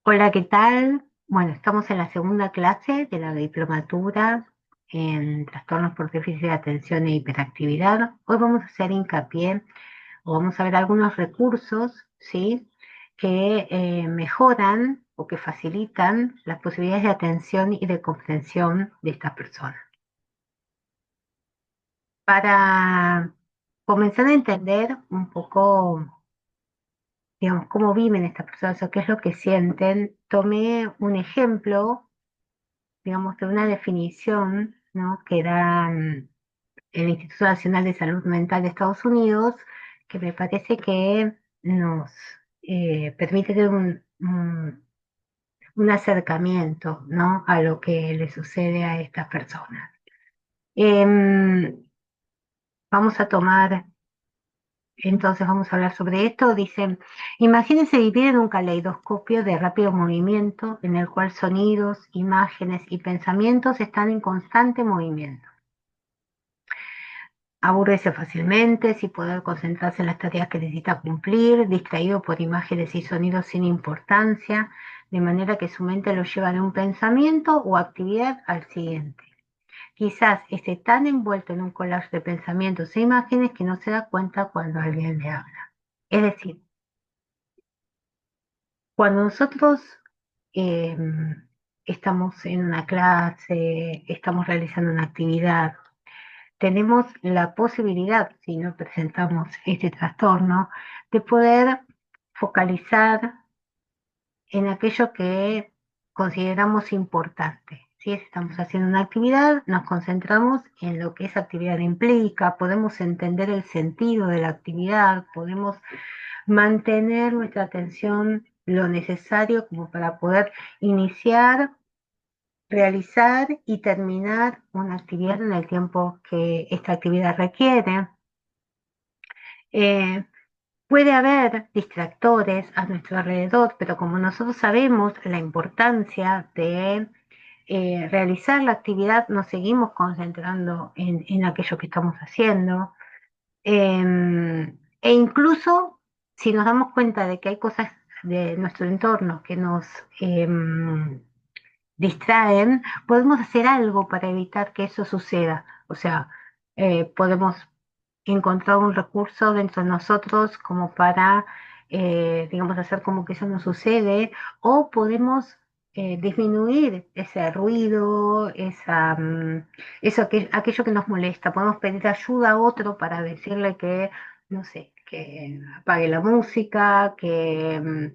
Hola, ¿qué tal? Bueno, estamos en la segunda clase de la diplomatura en trastornos por déficit de atención e hiperactividad. Hoy vamos a hacer hincapié o vamos a ver algunos recursos, ¿sí? Que mejoran o que facilitan las posibilidades de atención y de comprensión de estas personas. Para comenzar a entender un poco, digamos, cómo viven estas personas o qué es lo que sienten, tomé un ejemplo, digamos, de una definición, ¿no? Que da el Instituto Nacional de Salud Mental de Estados Unidos, que me parece que nos permite tener un acercamiento, ¿no? A lo que le sucede a estas personas. Em, Vamos a tomar, entonces vamos a hablar sobre esto. Dicen, imagínense vivir en un caleidoscopio de rápido movimiento en el cual sonidos, imágenes y pensamientos están en constante movimiento. Aburrirse fácilmente, sin poder concentrarse en las tareas que necesita cumplir, distraído por imágenes y sonidos sin importancia, de manera que su mente lo lleva de un pensamiento o actividad al siguiente. Quizás esté tan envuelto en un collage de pensamientos e imágenes que no se da cuenta cuando alguien le habla. Es decir, cuando nosotros eh, estamos en una clase, estamos realizando una actividad, tenemos la posibilidad, si no presentamos este trastorno, de poder focalizar en aquello que consideramos importante. Si estamos haciendo una actividad, nos concentramos en lo que esa actividad implica, podemos entender el sentido de la actividad, podemos mantener nuestra atención lo necesario como para poder iniciar, realizar y terminar una actividad en el tiempo que esta actividad requiere. Eh, Puede haber distractores a nuestro alrededor, pero como nosotros sabemos la importancia de realizar la actividad, nos seguimos concentrando en aquello que estamos haciendo. E incluso si nos damos cuenta de que hay cosas de nuestro entorno que nos distraen, podemos hacer algo para evitar que eso suceda. O sea, podemos encontrar un recurso dentro de nosotros como para, digamos, hacer como que eso no sucede, o podemos disminuir ese ruido, aquello que nos molesta. Podemos pedir ayuda a otro para decirle que, no sé, que apague la música, que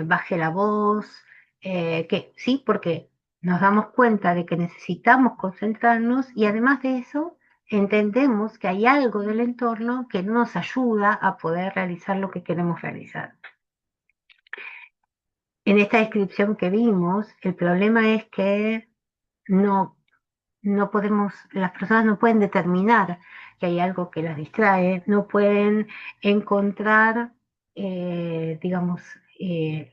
baje la voz, que sí, porque nos damos cuenta de que necesitamos concentrarnos y además de eso entendemos que hay algo del entorno que no nos ayuda a poder realizar lo que queremos realizar. En esta descripción que vimos, el problema es que no, no podemos, las personas no pueden determinar que hay algo que las distrae, no pueden encontrar, digamos,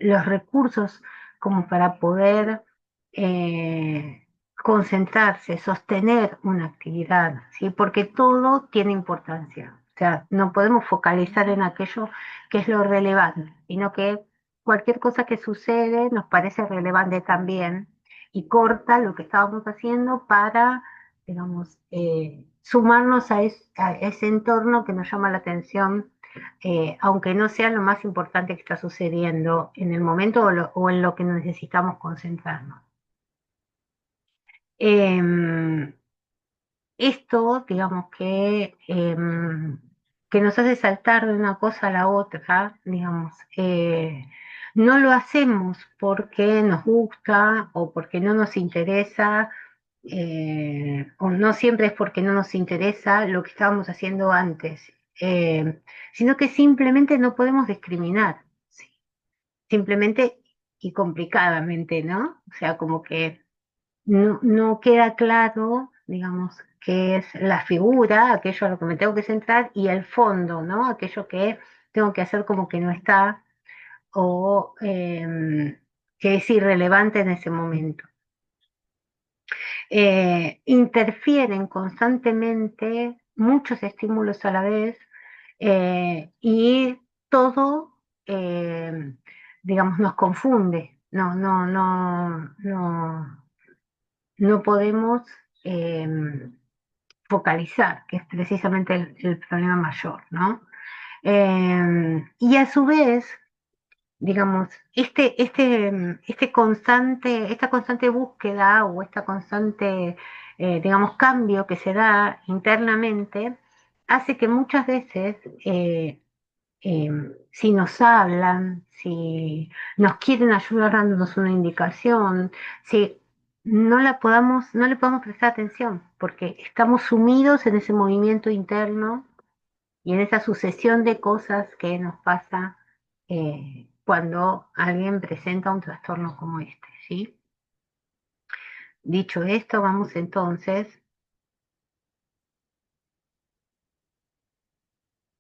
los recursos como para poder concentrarse, sostener una actividad, ¿sí? Porque todo tiene importancia. O sea, no podemos focalizar en aquello que es lo relevante, sino que cualquier cosa que sucede nos parece relevante también y corta lo que estábamos haciendo para, digamos, sumarnos a ese entorno que nos llama la atención, aunque no sea lo más importante que está sucediendo en el momento o en lo que necesitamos concentrarnos. Em, Esto, digamos, que nos hace saltar de una cosa a la otra, digamos, no lo hacemos porque nos gusta o porque no nos interesa, o no siempre es porque no nos interesa lo que estábamos haciendo antes, sino que simplemente no podemos discriminar, ¿sí? Simplemente y complicadamente, ¿no? O sea, como que no queda claro, digamos, qué es la figura, aquello a lo que me tengo que centrar, y el fondo, ¿no? Aquello que tengo que hacer como que no está o que es irrelevante en ese momento. Interfieren constantemente muchos estímulos a la vez, y todo eh, digamos, nos confunde. No podemos eh, focalizar, que es precisamente el problema mayor, ¿no? Y a su vez, digamos, esta constante búsqueda o esta constante, digamos, cambio que se da internamente, hace que muchas veces, eh, si nos hablan, si nos quieren ayudar dándonos una indicación, si no le podamos prestar atención, porque estamos sumidos en ese movimiento interno y en esa sucesión de cosas que nos pasa cuando alguien presenta un trastorno como este, ¿sí? Dicho esto, vamos entonces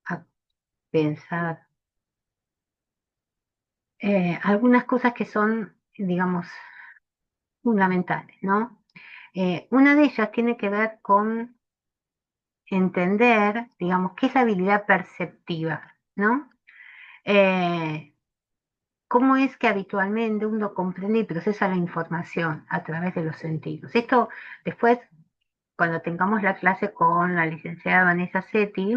a pensar algunas cosas que son, digamos, fundamentales, ¿no? Una de ellas tiene que ver con entender, digamos, qué es la habilidad perceptiva, ¿no? Eh, ¿Cómo es que habitualmente uno comprende y procesa la información a través de los sentidos? Esto después, cuando tengamos la clase con la licenciada Vanessa Setti,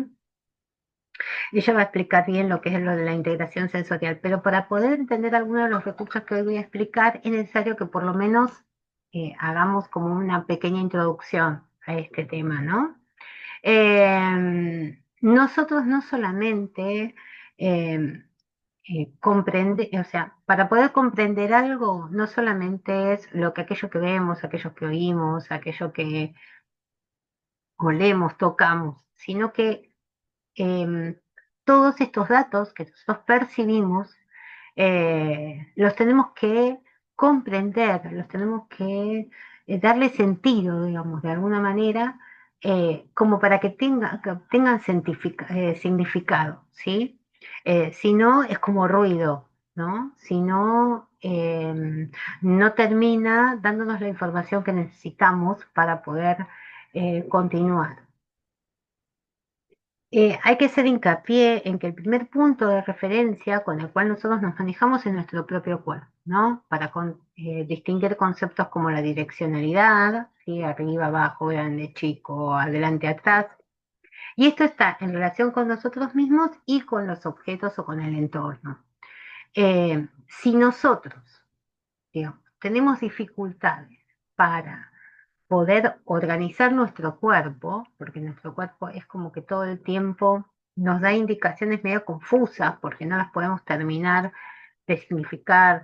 ella va a explicar bien lo que es lo de la integración sensorial, pero para poder entender algunos de los recursos que hoy voy a explicar, es necesario que por lo menos hagamos como una pequeña introducción a este tema, ¿no? Nosotros no solamente eh, o sea, para poder comprender algo, no solamente es lo que aquello que vemos, aquello que oímos, aquello que olemos, tocamos, sino que em, todos estos datos que nosotros percibimos, los tenemos que comprender, los tenemos que darle sentido, digamos, de alguna manera, como para que tengan significado, ¿sí? Si no, es como ruido, ¿no? Si no, no termina dándonos la información que necesitamos para poder continuar. Hay que hacer hincapié en que el primer punto de referencia con el cual nosotros nos manejamos es nuestro propio cuerpo, ¿no? Para distinguir conceptos como la direccionalidad, ¿sí? Arriba, abajo, grande, chico, adelante, atrás. Y esto está en relación con nosotros mismos y con los objetos o con el entorno. Si nosotros, digamos, tenemos dificultades para poder organizar nuestro cuerpo, porque nuestro cuerpo es como que todo el tiempo nos da indicaciones medio confusas, porque no las podemos terminar de significar,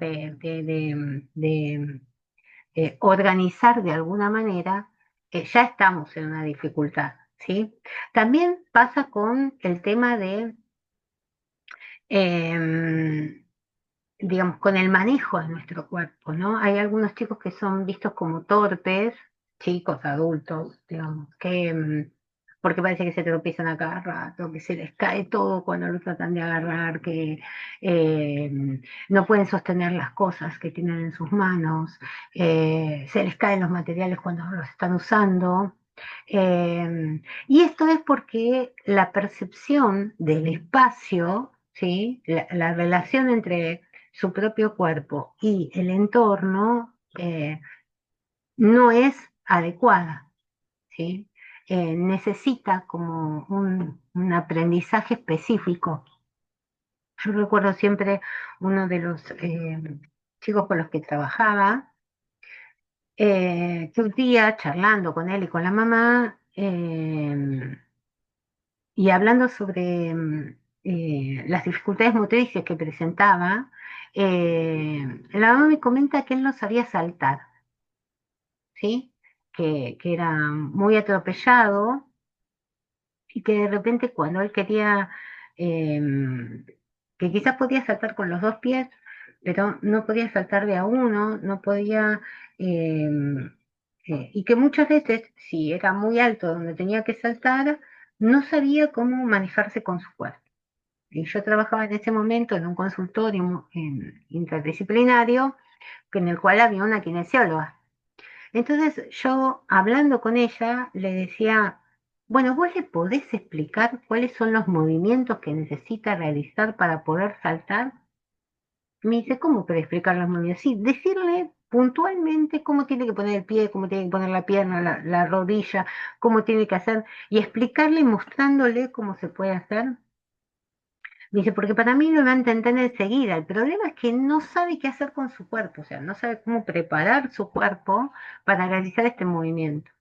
organizar de alguna manera, ya estamos en una dificultad, ¿sí? También pasa con el tema de, em, digamos, con el manejo de nuestro cuerpo, ¿no? Hay algunos chicos que son vistos como torpes, chicos, adultos, digamos, porque parece que se tropiezan a cada rato, que se les cae todo cuando lo tratan de agarrar, que eh, no pueden sostener las cosas que tienen en sus manos, se les caen los materiales cuando los están usando. Y esto es porque la percepción del espacio, ¿sí? La relación entre su propio cuerpo y el entorno no es adecuada, ¿sí? Necesita como un aprendizaje específico. Yo recuerdo siempre uno de los chicos con los que trabajaba, que un día charlando con él y con la mamá, y hablando sobre las dificultades motrices que presentaba, la mamá me comenta que él no sabía saltar, ¿sí? Que era muy atropellado y que de repente cuando él quería, eh, que quizás podía saltar con los dos pies, pero no podía saltar de a uno, no podía, eh, y que muchas veces, si era muy alto donde tenía que saltar, no sabía cómo manejarse con su cuerpo. Y yo trabajaba en ese momento en un consultorio interdisciplinario en el cual había una kinesióloga. Entonces yo, hablando con ella, le decía, bueno, ¿vos le podés explicar cuáles son los movimientos que necesita realizar para poder saltar? Me dice, ¿cómo para explicarle muy bien? Sí, decirle puntualmente cómo tiene que poner el pie, cómo tiene que poner la pierna, la rodilla, cómo tiene que hacer, y explicarle, mostrándole cómo se puede hacer. Dice, porque para mí lo va a entender enseguida. El problema es que no sabe qué hacer con su cuerpo, o sea, no sabe cómo preparar su cuerpo para realizar este movimiento.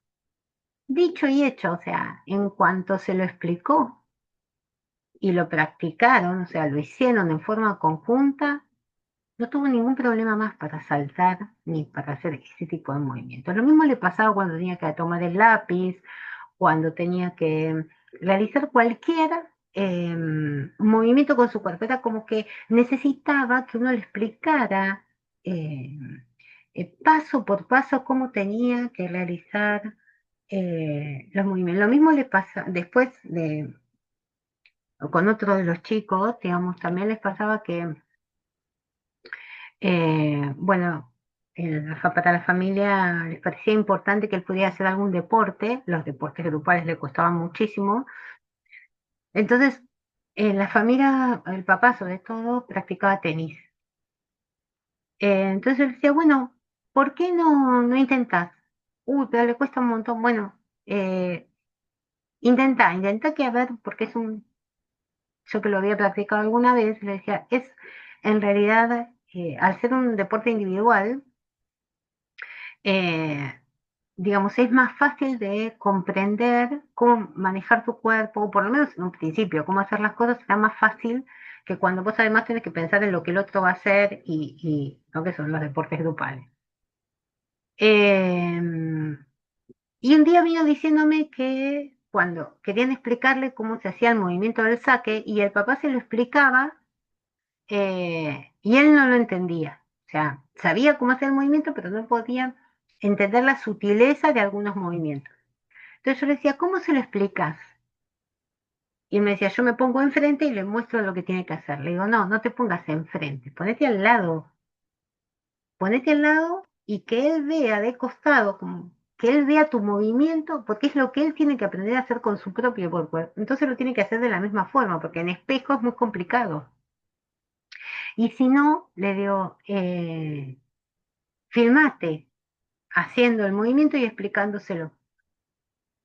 Dicho y hecho, o sea, en cuanto se lo explicó y lo practicaron, o sea, lo hicieron en forma conjunta, no tuvo ningún problema más para saltar ni para hacer ese tipo de movimientos. Lo mismo le pasaba cuando tenía que tomar el lápiz, cuando tenía que realizar cualquier movimiento con su cuerpo. Era como que necesitaba que uno le explicara eh, paso por paso cómo tenía que realizar los movimientos. Lo mismo le pasa después con otro de los chicos, digamos, también les pasaba que bueno, para la familia les parecía importante que él pudiera hacer algún deporte, los deportes grupales le costaban muchísimo, entonces en la familia, el papá sobre todo, practicaba tenis. Entonces él decía, bueno, ¿por qué no intentás? Uy, pero le cuesta un montón. Bueno, intenta que a ver, porque yo que lo había practicado alguna vez, le decía, en realidad, al ser un deporte individual, eh, digamos, es más fácil de comprender cómo manejar tu cuerpo, o por lo menos en un principio, cómo hacer las cosas, será más fácil que cuando vos además tenés que pensar en lo que el otro va a hacer y lo que son los deportes grupales. Eh, y un día vino diciéndome que cuando querían explicarle cómo se hacía el movimiento del saque y el papá se lo explicaba y él no lo entendía. O sea, sabía cómo hacer el movimiento, pero no podía entender la sutileza de algunos movimientos. Entonces yo le decía, ¿cómo se lo explicas? Y él me decía, yo me pongo enfrente y le muestro lo que tiene que hacer. Le digo, no, no te pongas enfrente, ponete al lado y que él vea de costado, como que él vea tu movimiento, porque es lo que él tiene que aprender a hacer con su propio cuerpo. Entonces lo tiene que hacer de la misma forma, porque en espejo es muy complicado. Y si no, le digo, filmate haciendo el movimiento y explicándoselo.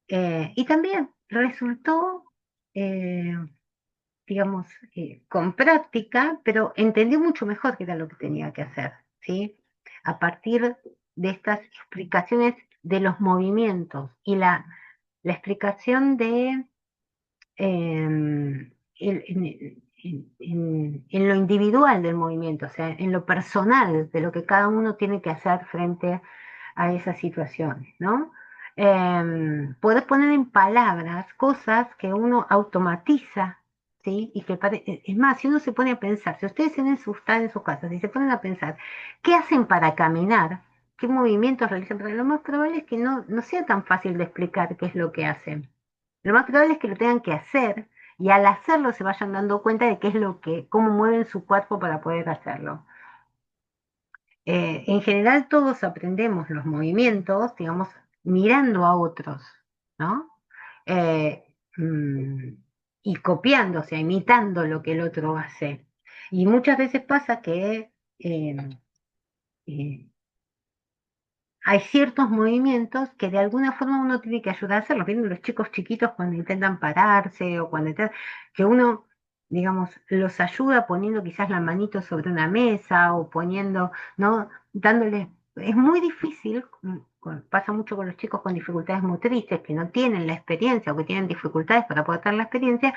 Y también resultó, eh, digamos, con práctica, pero entendió mucho mejor qué era lo que tenía que hacer, ¿sí? A partir de estas explicaciones de los movimientos y la explicación de en lo individual del movimiento, o sea, en lo personal de lo que cada uno tiene que hacer frente a esas situaciones, ¿no? Poder poner en palabras cosas que uno automatiza, ¿sí? Y que es más, si uno se pone a pensar, si ustedes están en sus casas y se ponen a pensar, ¿qué hacen para caminar? ¿Qué movimientos realizan? Pero lo más probable es que no sea tan fácil de explicar qué es lo que hacen. Lo más probable es que lo tengan que hacer y al hacerlo se vayan dando cuenta de qué es cómo mueven su cuerpo para poder hacerlo. En general todos aprendemos los movimientos, digamos, mirando a otros, ¿no? Eh, mm, y copiando, o sea, imitando lo que el otro hace. Y muchas veces pasa que eh, hay ciertos movimientos que de alguna forma uno tiene que ayudar a hacerlos. Vienen los chicos chiquitos cuando intentan pararse o que uno, digamos, los ayuda poniendo quizás la manito sobre una mesa o poniendo, ¿no? Dándoles, es muy difícil, pasa mucho con los chicos con dificultades motrices que no tienen la experiencia o que tienen dificultades para poder tener la experiencia,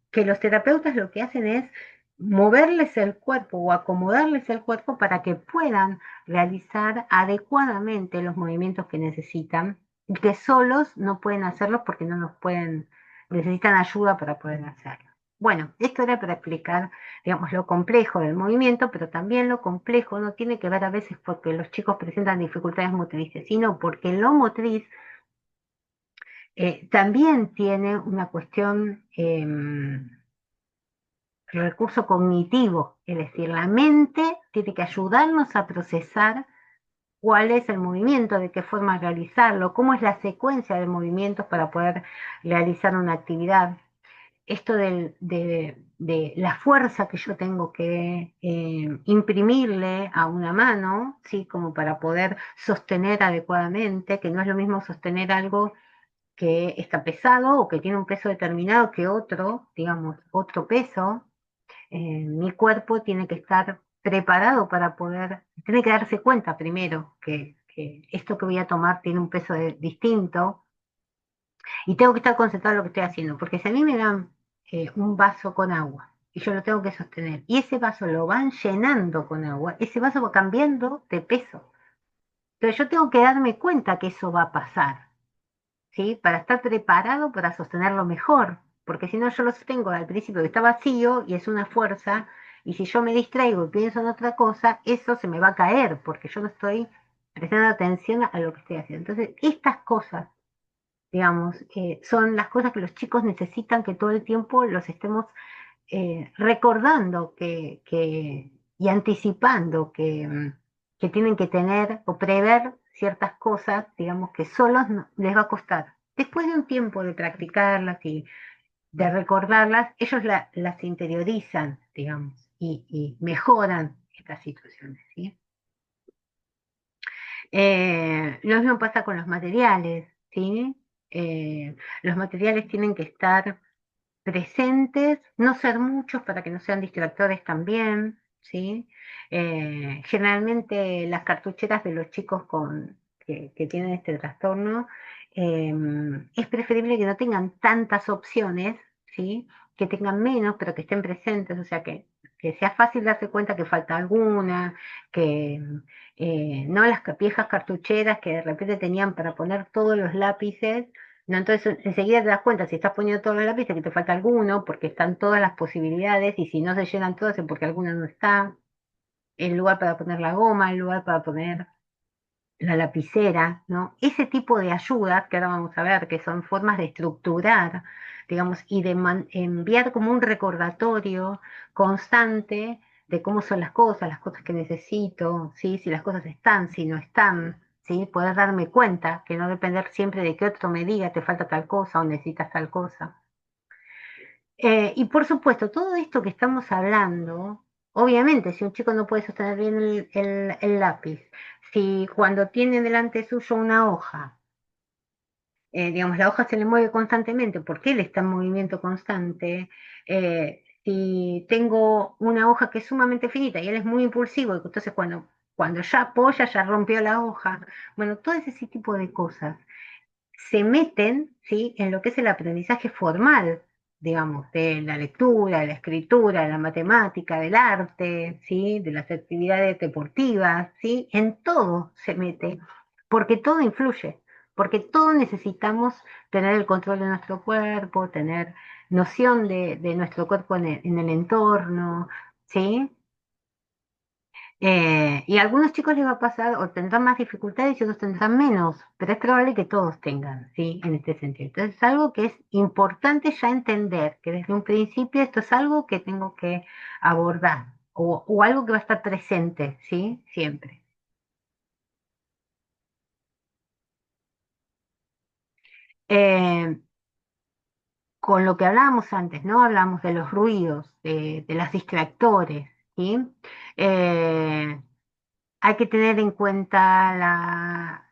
que los terapeutas lo que hacen es moverles el cuerpo o acomodarles el cuerpo para que puedan realizar adecuadamente los movimientos que necesitan y que solos no pueden hacerlos porque no los pueden, necesitan ayuda para poder hacerlo. Bueno, esto era para explicar, digamos, lo complejo del movimiento, pero también lo complejo no tiene que ver a veces porque los chicos presentan dificultades motrices, sino porque lo motriz también tiene una cuestión recurso cognitivo, es decir, la mente tiene que ayudarnos a procesar cuál es el movimiento, de qué forma realizarlo, cómo es la secuencia de movimientos para poder realizar una actividad. Esto de la fuerza que yo tengo que imprimirle a una mano, ¿sí? Como para poder sostener adecuadamente, que no es lo mismo sostener algo que está pesado o que tiene un peso determinado que otro, digamos, otro peso. Mi cuerpo tiene que estar preparado para poder, tiene que darse cuenta primero que esto que voy a tomar tiene un peso distinto y tengo que estar concentrado en lo que estoy haciendo, porque si a mí me dan un vaso con agua y yo lo tengo que sostener y ese vaso lo van llenando con agua, ese vaso va cambiando de peso. Entonces yo tengo que darme cuenta que eso va a pasar. ¿Sí? Para estar preparado para sostenerlo mejor, porque si no yo lo sostengo al principio que está vacío y es una fuerza, y si yo me distraigo y pienso en otra cosa, eso se me va a caer, porque yo no estoy prestando atención a lo que estoy haciendo. Entonces, estas cosas, digamos, son las cosas que los chicos necesitan que todo el tiempo los estemos recordando y anticipando que tienen que tener o prever ciertas cosas, digamos, que solos les va a costar. Después de un tiempo de practicarlas y de recordarlas, ellos las interiorizan, digamos, y mejoran estas situaciones, ¿sí? Lo mismo pasa con los materiales, ¿sí? Los materiales tienen que estar presentes, no ser muchos para que no sean distractores también, ¿sí? Generalmente las cartucheras de los chicos que tienen este trastorno, eh, es preferible que no tengan tantas opciones, ¿sí? Que tengan menos, pero que estén presentes, o sea, que sea fácil darse cuenta que falta alguna, que no las viejas cartucheras que de repente tenían para poner todos los lápices. No, entonces enseguida te das cuenta si estás poniendo todos los lápices que te falta alguno, porque están todas las posibilidades, y si no se llenan todas es porque alguna no está. El lugar para poner la goma, el lugar para poner la lapicera, ¿no? Ese tipo de ayudas que ahora vamos a ver, que son formas de estructurar, digamos, y de enviar como un recordatorio constante de cómo son las cosas que necesito, ¿sí? Si las cosas están, si no están, ¿sí? Poder darme cuenta, que no depender siempre de que otro me diga te falta tal cosa o necesitas tal cosa. Y por supuesto, todo esto que estamos hablando, obviamente, si un chico no puede sostener bien el lápiz, si cuando tiene delante suyo una hoja, digamos, la hoja se le mueve constantemente porque él está en movimiento constante, si tengo una hoja que es sumamente finita y él es muy impulsivo, y entonces cuando ya apoya ya rompió la hoja, bueno, todo ese tipo de cosas se meten, ¿sí? En lo que es el aprendizaje formal, digamos, de la lectura, de la escritura, de la matemática, del arte, ¿sí? De las actividades deportivas, ¿sí? En todo se mete, porque todo influye, porque todos necesitamos tener el control de nuestro cuerpo, tener noción de nuestro cuerpo en el entorno, ¿sí? Y a algunos chicos les va a pasar o tendrán más dificultades y otros tendrán menos, pero es probable que todos tengan, ¿sí? En este sentido. Entonces es algo que es importante ya entender, que desde un principio esto es algo que tengo que abordar o algo que va a estar presente, ¿sí? Siempre. Eh, con lo que hablábamos antes, ¿no? Hablamos de los ruidos, de los distractores, ¿sí? Eh, Hay que tener en cuenta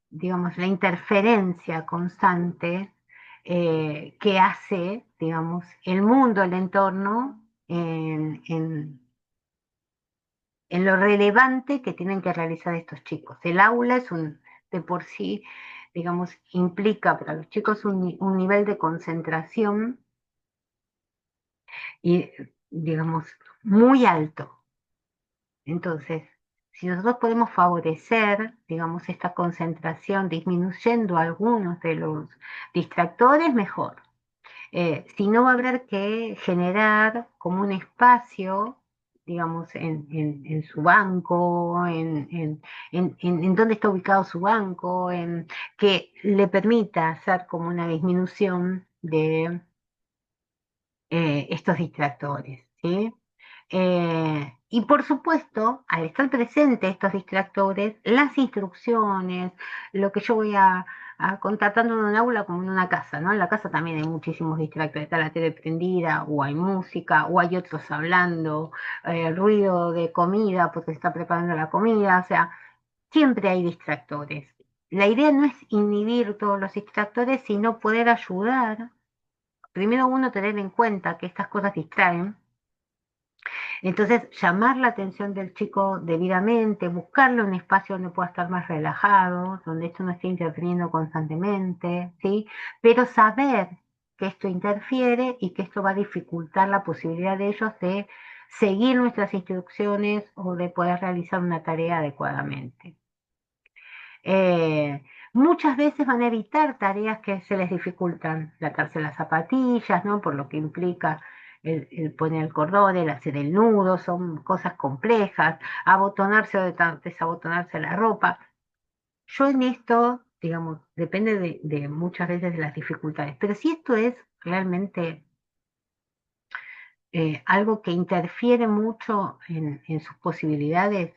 digamos, la interferencia constante que hace, digamos, el mundo, el entorno, en lo relevante que tienen que realizar estos chicos. El aula de por sí, digamos, implica para los chicos un nivel de concentración y, digamos, muy alto. Entonces, si nosotros podemos favorecer, digamos, esta concentración disminuyendo algunos de los distractores, mejor. Si no, va a haber que generar como un espacio, digamos, en su banco, en dónde está ubicado su banco, que le permita hacer como una disminución de estos distractores, ¿sí? Y por supuesto, al estar presentes estos distractores, las instrucciones, lo que yo voy contratando en un aula como en una casa, ¿no? En la casa también hay muchísimos distractores, está la tele prendida, o hay música, o hay otros hablando, ruido de comida porque se está preparando la comida, o sea, siempre hay distractores. La idea no es inhibir todos los distractores, sino poder ayudar. Primero uno tener en cuenta que estas cosas distraen, entonces llamar la atención del chico debidamente, buscarle un espacio donde pueda estar más relajado, donde esto no esté interfiriendo constantemente, ¿sí? Pero saber que esto interfiere y que esto va a dificultar la posibilidad de ellos de seguir nuestras instrucciones o de poder realizar una tarea adecuadamente. Muchas veces van a evitar tareas que se les dificultan, latarse las zapatillas, ¿no? Por lo que implica el poner el cordón, el hacer el nudo, son cosas complejas, abotonarse o desabotonarse la ropa. Yo en esto, digamos, depende de muchas veces de las dificultades, pero si esto es realmente algo que interfiere mucho en sus posibilidades,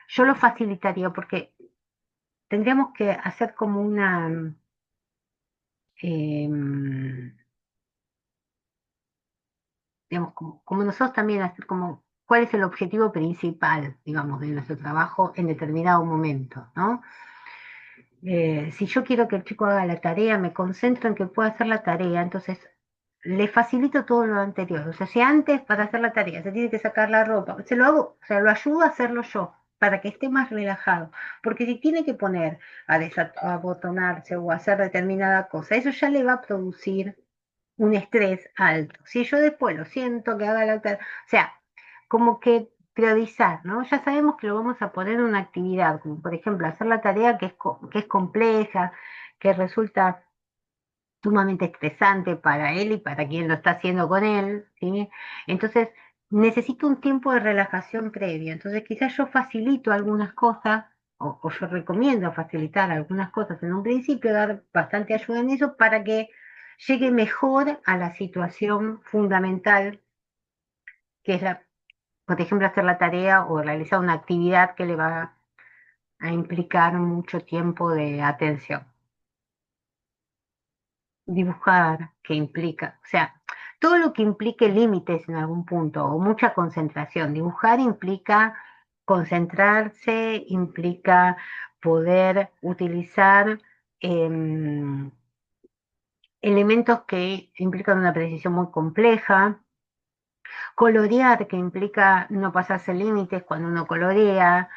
yo lo facilitaría porque tendríamos que hacer como una em, digamos, como nosotros también hacer como cuál es el objetivo principal, digamos, de nuestro trabajo en determinado momento, ¿no? Si yo quiero que el chico haga la tarea, me concentro en que pueda hacer la tarea, entonces le facilito todo lo anterior. O sea, si antes para hacer la tarea se tiene que sacar la ropa, se lo hago, o sea, lo ayudo a hacerlo yo, para que esté más relajado. Porque si tiene que poner a abotonarse o a hacer determinada cosa, eso ya le va a producir un estrés alto. Si yo después lo siento que haga o sea, como que priorizar, ¿no? Ya sabemos que lo vamos a poner en una actividad, como por ejemplo hacer la tarea que es compleja, que resulta sumamente estresante para él y para quien lo está haciendo con él, ¿sí? Entonces, necesito un tiempo de relajación previo. Entonces, quizás yo facilito algunas cosas, o yo recomiendo facilitar algunas cosas en un principio, dar bastante ayuda en eso para que llegue mejor a la situación fundamental, que es por ejemplo, hacer la tarea o realizar una actividad que le va a implicar mucho tiempo de atención. Dibujar, que implica, o sea, todo lo que implique límites en algún punto o mucha concentración. Dibujar implica concentrarse, implica poder utilizar em, elementos que implican una precisión muy compleja. Colorear, que implica no pasarse límites cuando uno colorea,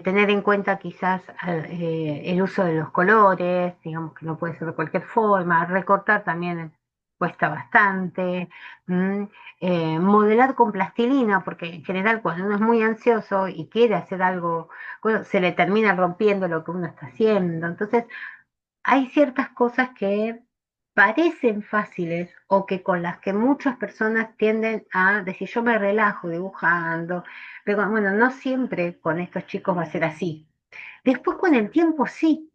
tener en cuenta quizás el uso de los colores, digamos que no puede ser de cualquier forma, recortar también cuesta bastante, ¿m? Modelar con plastilina, porque en general cuando uno es muy ansioso y quiere hacer algo, bueno, se le termina rompiendo lo que uno está haciendo, entonces hay ciertas cosas que parecen fáciles o que con las que muchas personas tienden a decir yo me relajo dibujando, pero bueno, no siempre con estos chicos va a ser así. Después con el tiempo sí,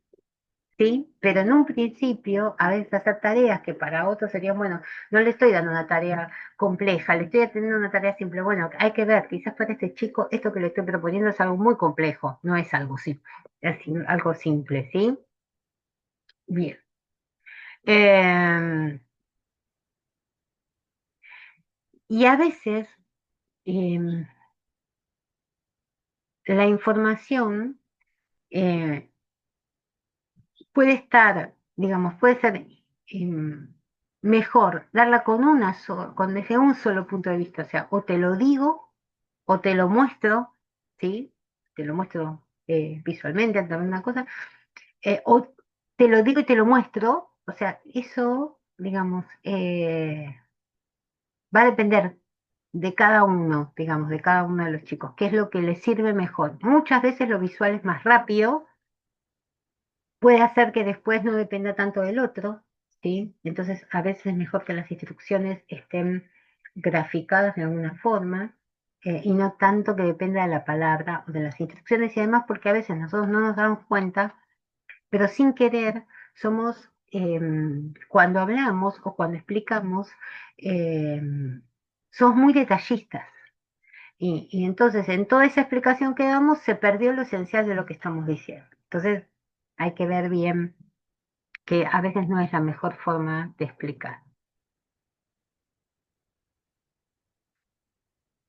sí, pero en un principio a veces hacer tareas que para otros serían, bueno, no le estoy dando una tarea compleja, le estoy teniendo una tarea simple. Bueno, hay que ver, quizás para este chico esto que le estoy proponiendo es algo muy complejo, no es algo simple, es algo simple, ¿sí? Bien. Eh, y a veces eh, la información eh, puede estar, digamos, puede ser mejor darla desde un solo punto de vista, o sea, o te lo digo o te lo muestro, ¿sí? Te lo muestro visualmente, ante una cosa, o te lo digo y te lo muestro, o sea, eso, digamos, va a depender de cada uno, digamos, de cada uno de los chicos, qué es lo que les sirve mejor. Muchas veces lo visual es más rápido, puede hacer que después no dependa tanto del otro, ¿sí? Entonces, a veces es mejor que las instrucciones estén graficadas de alguna forma y no tanto que dependa de la palabra o de las instrucciones y además porque a veces nosotros no nos damos cuenta, pero sin querer somos, cuando hablamos o cuando explicamos, somos muy detallistas. Y entonces en toda esa explicación que damos se perdió lo esencial de lo que estamos diciendo. Entonces hay que ver bien que a veces no es la mejor forma de explicar.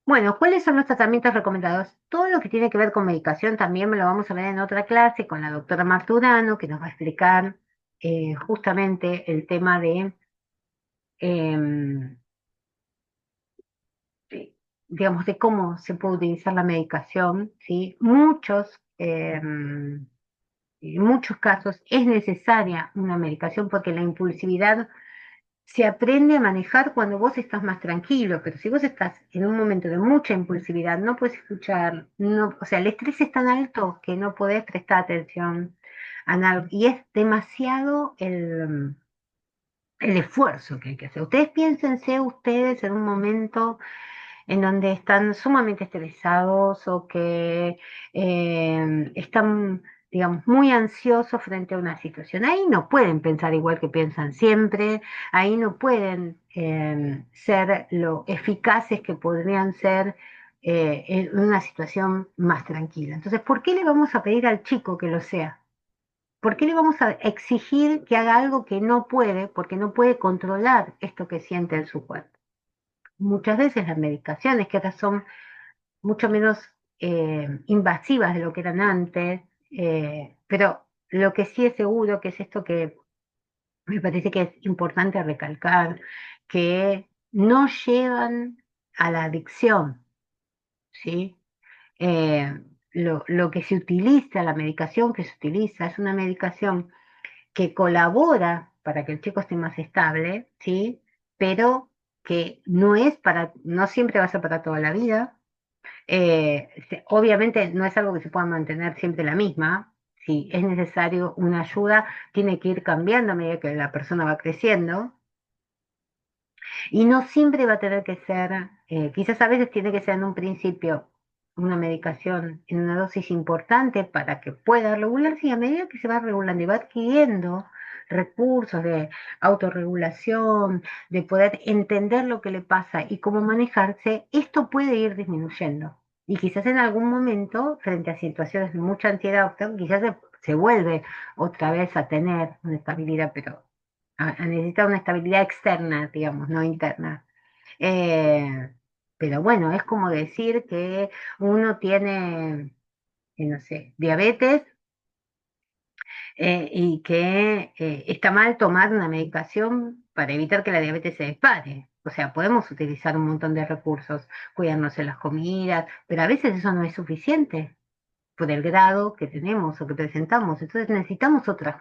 Bueno, ¿cuáles son los tratamientos recomendados? Todo lo que tiene que ver con medicación también me lo vamos a ver en otra clase con la doctora Marturano, que nos va a explicar justamente el tema em, de, digamos, de cómo se puede utilizar la medicación, ¿sí? En muchos casos es necesaria una medicación porque la impulsividad se aprende a manejar cuando vos estás más tranquilo, pero si vos estás en un momento de mucha impulsividad, no puedes escuchar, no, o sea, el estrés es tan alto que no podés prestar atención a nada, y es demasiado el esfuerzo que hay que hacer. Ustedes piénsense ustedes en un momento en donde están sumamente estresados o que están, digamos, muy ansiosos frente a una situación. Ahí no pueden pensar igual que piensan siempre, ahí no pueden ser lo eficaces que podrían ser en una situación más tranquila. Entonces, ¿por qué le vamos a pedir al chico que lo sea? ¿Por qué le vamos a exigir que haga algo que no puede, porque no puede controlar esto que siente en su cuerpo? Muchas veces las medicaciones, que ahora son mucho menos invasivas de lo que eran antes, pero lo que sí es seguro, que es esto que me parece que es importante recalcar, que no llevan a la adicción, ¿sí? Lo que se utiliza, la medicación que se utiliza, es una medicación que colabora para que el chico esté más estable, ¿sí? Pero que no es para, no siempre va a ser para toda la vida. Obviamente no es algo que se pueda mantener siempre la misma. Si es necesario una ayuda, tiene que ir cambiando a medida que la persona va creciendo. Y no siempre va a tener que ser, quizás a veces tiene que ser en un principio una medicación en una dosis importante para que pueda regularse y a medida que se va regulando y va adquiriendo recursos de autorregulación, de poder entender lo que le pasa y cómo manejarse, esto puede ir disminuyendo. Y quizás en algún momento, frente a situaciones de mucha ansiedad, quizás se vuelve otra vez a tener una estabilidad, pero a necesitar una estabilidad externa, digamos, no interna. Eh, pero bueno, es como decir que uno tiene, no sé, diabetes y que está mal tomar una medicación para evitar que la diabetes se dispare. O sea, podemos utilizar un montón de recursos, cuidarnos en las comidas, pero a veces eso no es suficiente por el grado que tenemos o que presentamos. Entonces necesitamos otras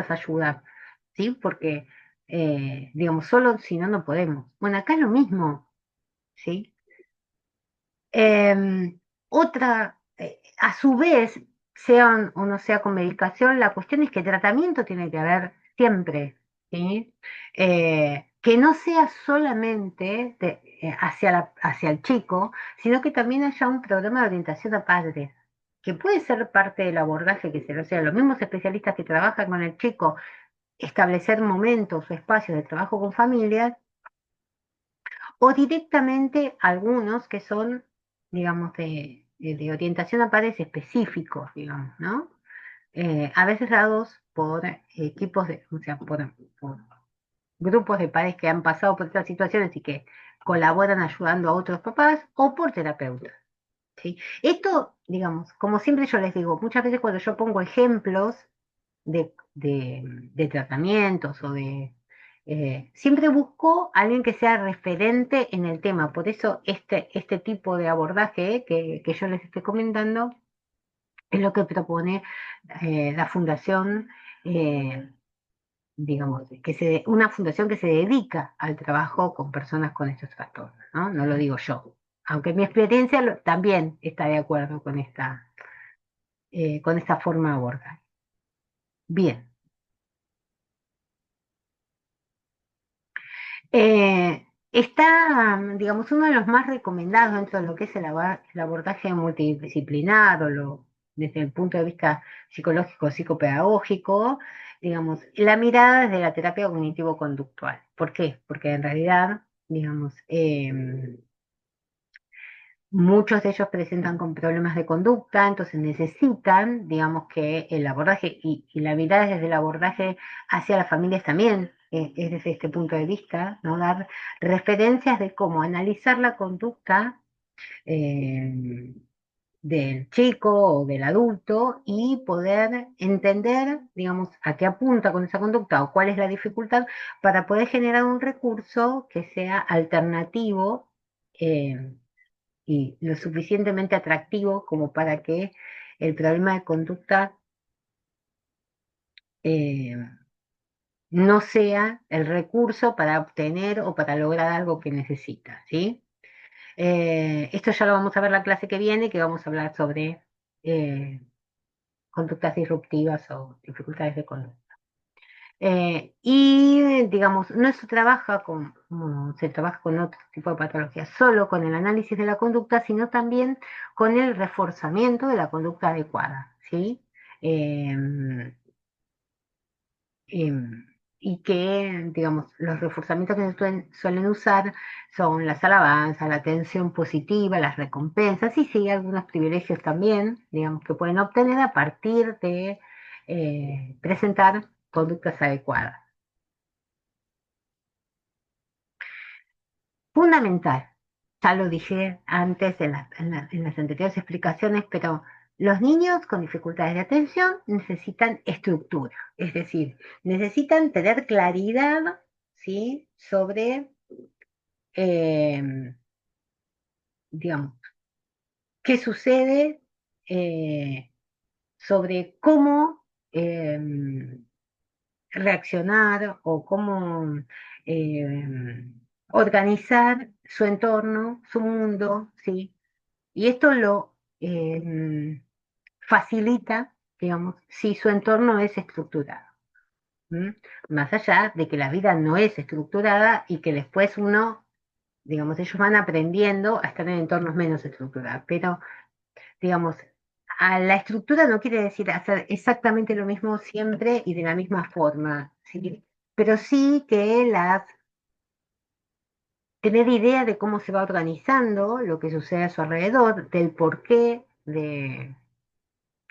ayudas, ¿sí? Porque, digamos, solo si no, no podemos. Bueno, acá es lo mismo, ¿sí? A su vez, sea o no sea con medicación, la cuestión es que tratamiento tiene que haber siempre, ¿sí? Que no sea solamente hacia el chico, sino que también haya un programa de orientación a padres, que puede ser parte del abordaje que se lo sea. Los mismos especialistas que trabajan con el chico, establecer momentos o espacios de trabajo con familias, o directamente algunos que son, digamos, de orientación a pares específicos, digamos, ¿no? A veces dados por equipos o sea, por grupos de padres que han pasado por estas situaciones y que colaboran ayudando a otros papás o por terapeutas, ¿sí? Esto, digamos, como siempre yo les digo, muchas veces cuando yo pongo ejemplos de tratamientos o de... siempre busco a alguien que sea referente en el tema. Por eso este tipo de abordaje que yo les estoy comentando es lo que propone la fundación, eh, digamos, una fundación que se dedica al trabajo con personas con estos trastornos, ¿no? No lo digo yo. Aunque mi experiencia también está de acuerdo con esta forma de abordar. Bien. Está, digamos, uno de los más recomendados dentro de lo que es el abordaje multidisciplinar desde el punto de vista psicológico, psicopedagógico, digamos, la mirada desde la terapia cognitivo-conductual. ¿Por qué? Porque en realidad, digamos, Muchos de ellos presentan con problemas de conducta, entonces necesitan, digamos, que el abordaje y la mirada desde el abordaje hacia las familias también, es desde este punto de vista, ¿no? Dar referencias de cómo analizar la conducta eh, del chico o del adulto y poder entender, digamos, a qué apunta con esa conducta o cuál es la dificultad para poder generar un recurso que sea alternativo eh, y lo suficientemente atractivo como para que el problema de conducta eh, no sea el recurso para obtener o para lograr algo que necesita, ¿sí? Esto ya lo vamos a ver la clase que viene, que vamos a hablar sobre eh, conductas disruptivas o dificultades de conducta. Y digamos, no se trabaja como se trabaja con otro tipo de patologías, solo con el análisis de la conducta, sino también con el reforzamiento de la conducta adecuada, ¿sí? Eh, y que, digamos, los reforzamientos que se suelen usar son las alabanzas, la atención positiva, las recompensas y sí, algunos privilegios también, digamos, que pueden obtener a partir de presentar conductas adecuadas. Fundamental, ya lo dije antes en las anteriores explicaciones, pero los niños con dificultades de atención necesitan estructura, es decir, necesitan tener claridad, ¿sí? Sobre, eh, digamos, qué sucede, eh, sobre cómo reaccionar o cómo eh, organizar su entorno, su mundo, ¿sí? Y esto lo facilita, digamos, si su entorno es estructurado. ¿M? Más allá de que la vida no es estructurada y que después uno, digamos, ellos van aprendiendo a estar en entornos menos estructurados. Pero, digamos, a la estructura no quiere decir hacer exactamente lo mismo siempre y de la misma forma, ¿sí? Pero sí que tener idea de cómo se va organizando lo que sucede a su alrededor, del porqué, de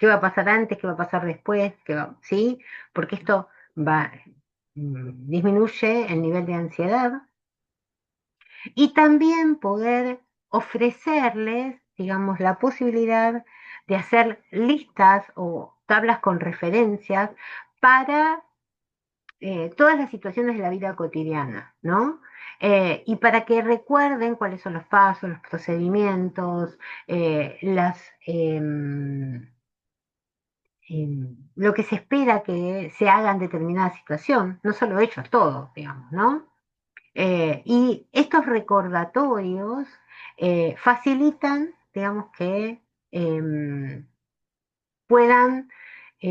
qué va a pasar antes, qué va a pasar después, ¿sí? Porque esto va, disminuye el nivel de ansiedad y también poder ofrecerles, digamos, la posibilidad de hacer listas o tablas con referencias para todas las situaciones de la vida cotidiana, ¿no? Y para que recuerden cuáles son los pasos, los procedimientos, lo que se espera que se haga en determinada situación, no solo ellos, todos, digamos, ¿no? Y estos recordatorios facilitan, digamos, que puedan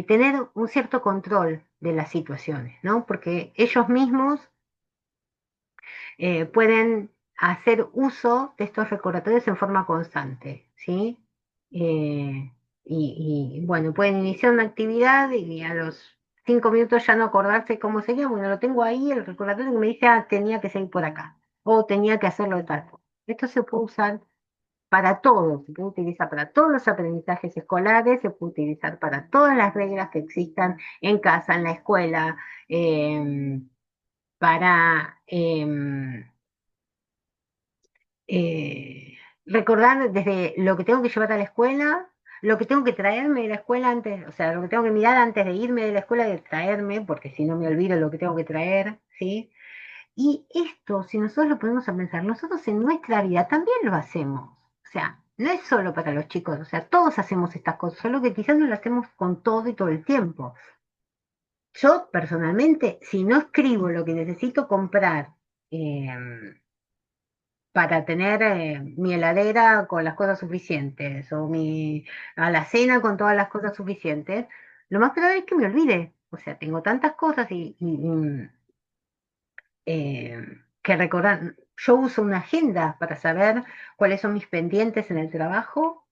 tener un cierto control de las situaciones, ¿no? Porque ellos mismos pueden hacer uso de estos recordatorios en forma constante, ¿sí? Eh, bueno, pueden iniciar una actividad y a los 5 minutos ya no acordarse cómo seguía, bueno, lo tengo ahí, el recordatorio que me dice, ah, tenía que seguir por acá, o tenía que hacerlo de tal forma. Esto se puede usar para todo, se puede utilizar para todos los aprendizajes escolares, se puede utilizar para todas las reglas que existan en casa, en la escuela, para recordar desde lo que tengo que llevar a la escuela, lo que tengo que traerme de la escuela antes, o sea, lo que tengo que mirar antes de irme de la escuela y de traerme, porque si no me olvido lo que tengo que traer, ¿sí? Y esto, si nosotros lo ponemos a pensar, nosotros en nuestra vida también lo hacemos. O sea, no es solo para los chicos, o sea, todos hacemos estas cosas, solo que quizás no lo hacemos con todo y todo el tiempo. Yo personalmente, si no escribo lo que necesito comprar, para tener mi heladera con las cosas suficientes o mi alacena con todas las cosas suficientes, lo más probable es que me olvide. O sea, tengo tantas cosas eh, que recordar. Yo uso una agenda para saber cuáles son mis pendientes en el trabajo,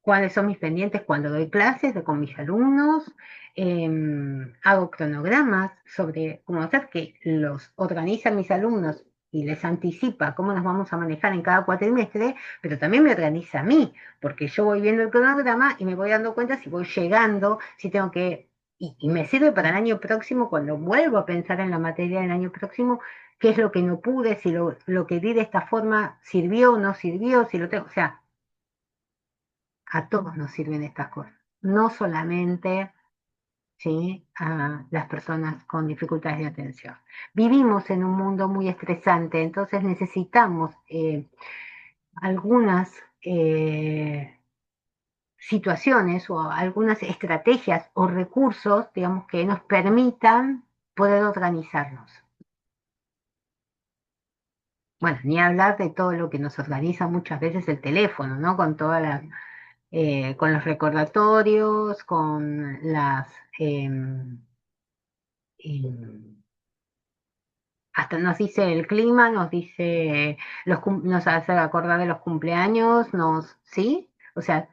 cuáles son mis pendientes cuando doy clases con mis alumnos. Hago cronogramas sobre cómo hacer que los organizan mis alumnos y les anticipa cómo nos vamos a manejar en cada cuatrimestre, pero también me organiza a mí, porque yo voy viendo el cronograma y me voy dando cuenta si voy llegando, si tengo que, y me sirve para el año próximo, cuando vuelvo a pensar en la materia del año próximo, qué es lo que no pude, si lo que di de esta forma sirvió o no sirvió, si lo tengo, o sea, a todos nos sirven estas cosas, no solamente, ¿sí?, a las personas con dificultades de atención. Vivimos en un mundo muy estresante, entonces necesitamos algunas situaciones o algunas estrategias o recursos, digamos, que nos permitan poder organizarnos. Bueno, ni hablar de todo lo que nos organiza muchas veces el teléfono, ¿no? Con todas las, con los recordatorios, con las, em, hasta nos dice el clima, nos dice, nos hace acordar de los cumpleaños, ¿sí? O sea,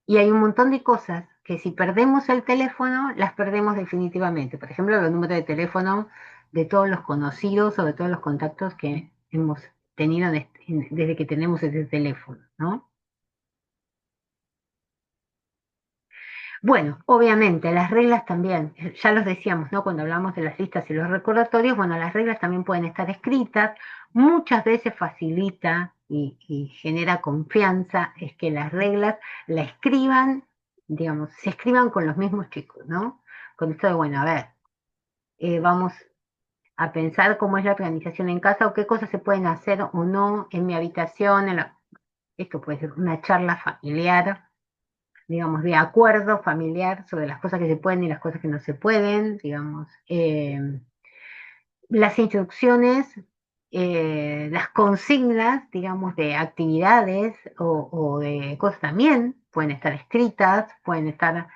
y hay un montón de cosas que si perdemos el teléfono, las perdemos definitivamente. Por ejemplo, los números de teléfono de todos los conocidos o de todos los contactos que hemos tenido desde que tenemos ese teléfono, ¿no? Bueno, obviamente, las reglas también, ya los decíamos, ¿no? Cuando hablamos de las listas y los recordatorios, bueno, las reglas también pueden estar escritas, muchas veces facilita y genera confianza, es que las reglas la escriban, digamos, se escriban con los mismos chicos, ¿no? Con esto de, bueno, a ver, vamos a pensar cómo es la organización en casa o qué cosas se pueden hacer o no en mi habitación, esto puede ser una charla familiar, digamos, de acuerdo familiar sobre las cosas que se pueden y las cosas que no se pueden, digamos. Las instrucciones, las consignas, digamos, de actividades o de cosas también pueden estar escritas, pueden estar,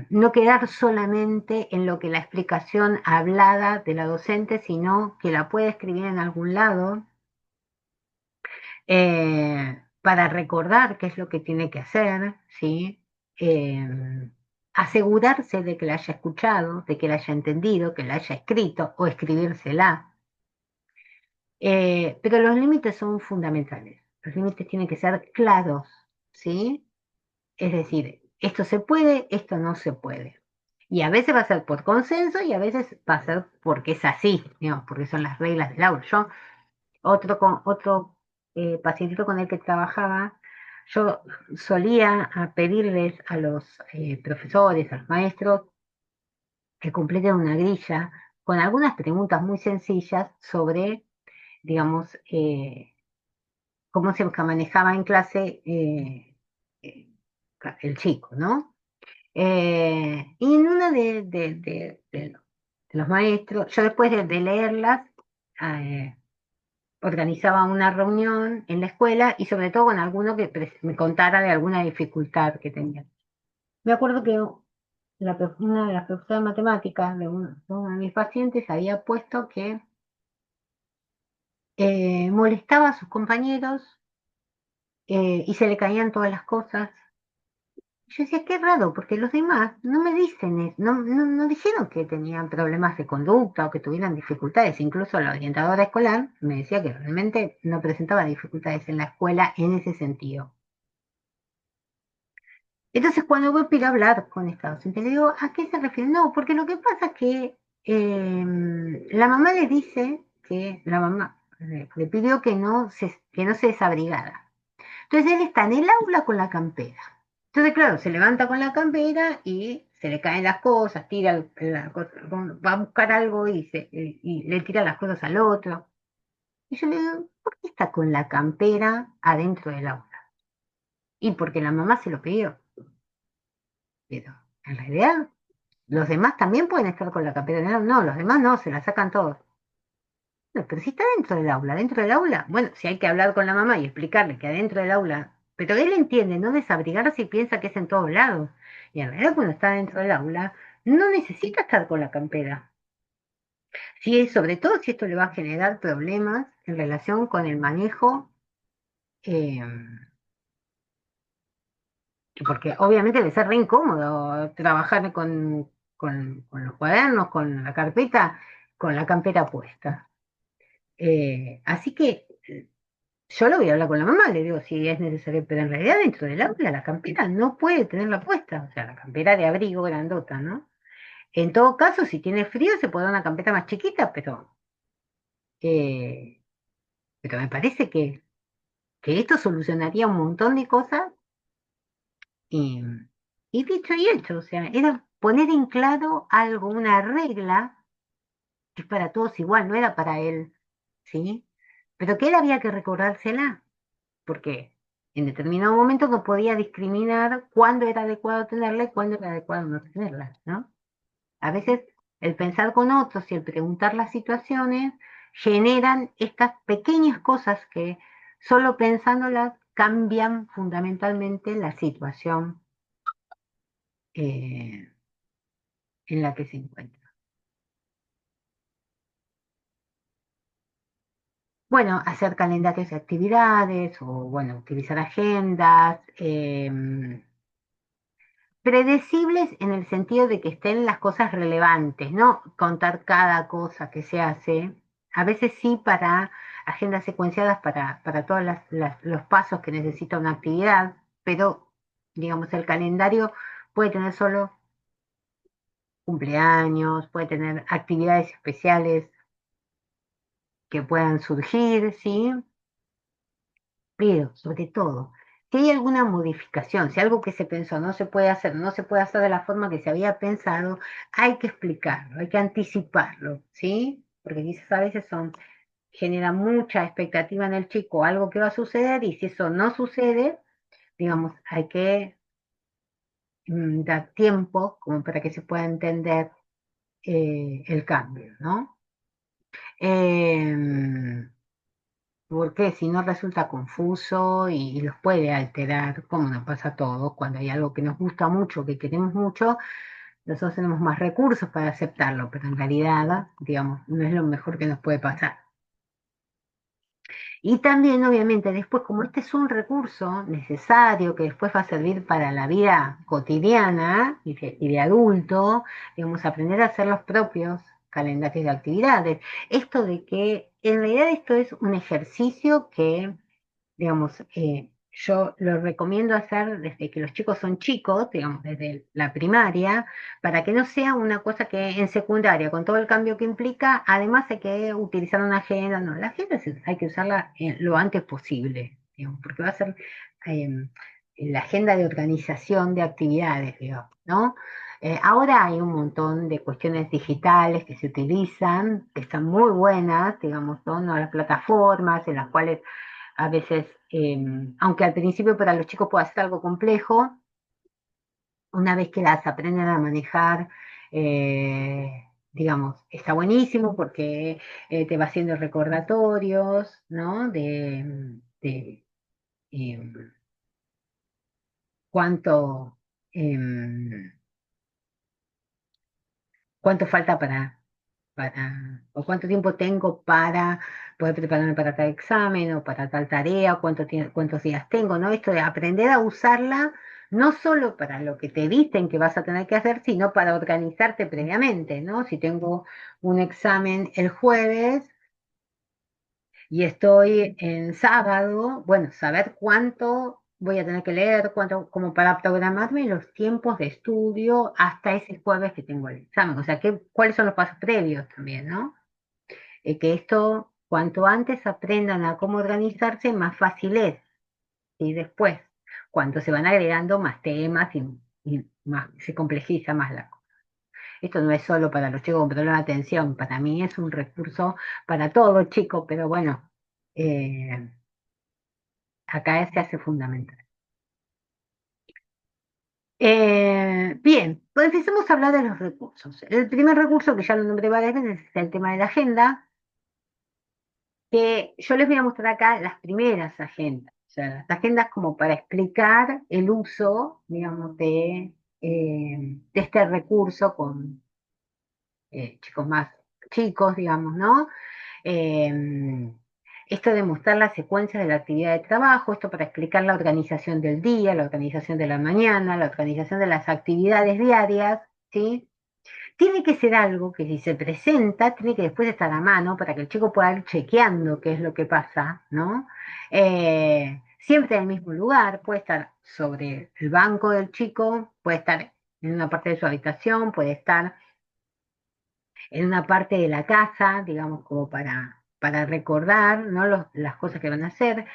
no quedar solamente en lo que la explicación hablada de la docente, sino que la puede escribir en algún lado para recordar qué es lo que tiene que hacer, ¿sí? Eh, asegurarse de que la haya escuchado, de que la haya entendido, que la haya escrito o escribírsela. Pero los límites son fundamentales. Los límites tienen que ser claros, ¿sí? Es decir, esto se puede, esto no se puede. Y a veces va a ser por consenso y a veces va a ser porque es así, digamos, porque son las reglas del aula. Yo otro pacientito con el que trabajaba, yo solía a pedirles a los profesores, a los maestros, que completen una grilla con algunas preguntas muy sencillas sobre, digamos, cómo se manejaba en clase eh, el chico, ¿no? Y en una de los maestros, yo después de leerlas, eh, organizaba una reunión en la escuela y sobre todo con alguno que me contara de alguna dificultad que tenía. Me acuerdo que una de las profesoras de matemáticas de uno de mis pacientes había puesto que molestaba a sus compañeros y se le caían todas las cosas. Yo decía, qué raro, porque los demás no me dicen, no dijeron que tenían problemas de conducta o que tuvieran dificultades. Incluso la orientadora escolar me decía que realmente no presentaba dificultades en la escuela en ese sentido. Entonces, cuando voy a ir a hablar con esta docente, le digo, ¿a qué se refiere? No, porque lo que pasa es que la mamá le dice que la mamá le pidió que no se desabrigara. Entonces él está en el aula con la campera. Entonces, claro, se levanta con la campera y se le caen las cosas, tira va a buscar algo y le tira las cosas al otro. Y yo le digo, ¿por qué está con la campera adentro del aula? Y porque la mamá se lo pidió. Pero en realidad los demás también pueden estar con la campera en el aula. No, los demás no, se la sacan todos. No, pero si está dentro del aula, bueno, si hay que hablar con la mamá y explicarle que adentro del aula, pero él entiende, no desabrigarse y piensa que es en todos lados. Y en realidad cuando está dentro del aula, no necesita estar con la campera. Sobre todo si esto le va a generar problemas en relación con el manejo, eh, porque obviamente debe ser re incómodo trabajar con los cuadernos, con la carpeta, con la campera puesta. Así que yo lo voy a hablar con la mamá, le digo si es necesario, pero en realidad dentro del aula la campera no puede tenerla puesta, o sea, la campera de abrigo grandota, ¿no? En todo caso, si tiene frío, se puede dar una campera más chiquita, eh, pero me parece que esto solucionaría un montón de cosas y, y dicho y hecho, o sea, era poner en claro algo, una regla que es para todos igual, no era para él, ¿sí? Pero que él había que recordársela, porque en determinado momento no podía discriminar cuándo era adecuado tenerla y cuándo era adecuado no tenerla, ¿no? A veces el pensar con otros y el preguntar las situaciones generan estas pequeñas cosas que solo pensándolas cambian fundamentalmente la situación eh, en la que se encuentra. Bueno, hacer calendarios de actividades o, bueno, utilizar agendas, predecibles en el sentido de que estén las cosas relevantes, no contar cada cosa que se hace. A veces sí para agendas secuenciadas para todos los pasos que necesita una actividad, pero digamos el calendario puede tener solo cumpleaños, puede tener actividades especiales que puedan surgir, ¿sí? Pero, sobre todo, si hay alguna modificación, si algo que se pensó no se puede hacer, no se puede hacer de la forma que se había pensado, hay que explicarlo, hay que anticiparlo, ¿sí? Porque quizás a veces genera mucha expectativa en el chico algo que va a suceder y si eso no sucede, digamos, hay que dar tiempo como para que se pueda entender el cambio, ¿no? Em, porque si no resulta confuso y los puede alterar, como nos pasa a todos, cuando hay algo que nos gusta mucho, que queremos mucho, nosotros tenemos más recursos para aceptarlo, pero en realidad, digamos, no es lo mejor que nos puede pasar. Y también, obviamente, después, como este es un recurso necesario que después va a servir para la vida cotidiana y de adulto, digamos, aprender a hacer los propios calendarios de actividades. Esto de que en realidad esto es un ejercicio que digamos, yo lo recomiendo hacer desde que los chicos son chicos, digamos, desde la primaria, para que no sea una cosa que en secundaria, con todo el cambio que implica, además hay que utilizar una agenda, no, la agenda hay que usarla lo antes posible, digamos, porque va a ser eh, la agenda de organización de actividades, digamos, ¿no? Ahora hay un montón de cuestiones digitales que se utilizan, que están muy buenas, digamos, son las plataformas en las cuales a veces, aunque al principio para los chicos pueda ser algo complejo, una vez que las aprenden a manejar, digamos, está buenísimo porque te va haciendo recordatorios, ¿no? De em, cuánto, em, cuánto falta o cuánto tiempo tengo para poder prepararme para tal examen o para tal tarea, o cuántos días tengo, ¿no? Esto de aprender a usarla no solo para lo que te dicen que vas a tener que hacer, sino para organizarte previamente, ¿no? Si tengo un examen el jueves y estoy en sábado, bueno, saber cuánto voy a tener que leer, cuánto, como para programarme los tiempos de estudio hasta ese jueves que tengo el examen. O sea, cuáles son los pasos previos también, ¿no? Que esto, cuanto antes aprendan a cómo organizarse, más fácil es. Y después, cuando se van agregando más temas y más, se complejiza más la cosa. Esto no es solo para los chicos con problemas de atención, para mí es un recurso para todos chicos, pero bueno, eh, acá se hace fundamental. Bien, pues empecemos a hablar de los recursos. El primer recurso, que ya lo nombré varias veces, es el tema de la agenda, que yo les voy a mostrar acá las primeras agendas, o sea, las agendas como para explicar el uso, digamos, de este recurso con chicos más chicos, digamos, ¿no? Eh, Esto de mostrar las secuencias de la actividad de trabajo, esto para explicar la organización del día, la organización de la mañana, la organización de las actividades diarias, ¿sí? tiene que ser algo que si se presenta, tiene que después estar a mano para que el chico pueda ir chequeando qué es lo que pasa, ¿no? Siempre en el mismo lugar, puede estar sobre el banco del chico, puede estar en una parte de su habitación, puede estar en una parte de la casa, digamos, como para recordar, ¿no? Las cosas que van a hacer.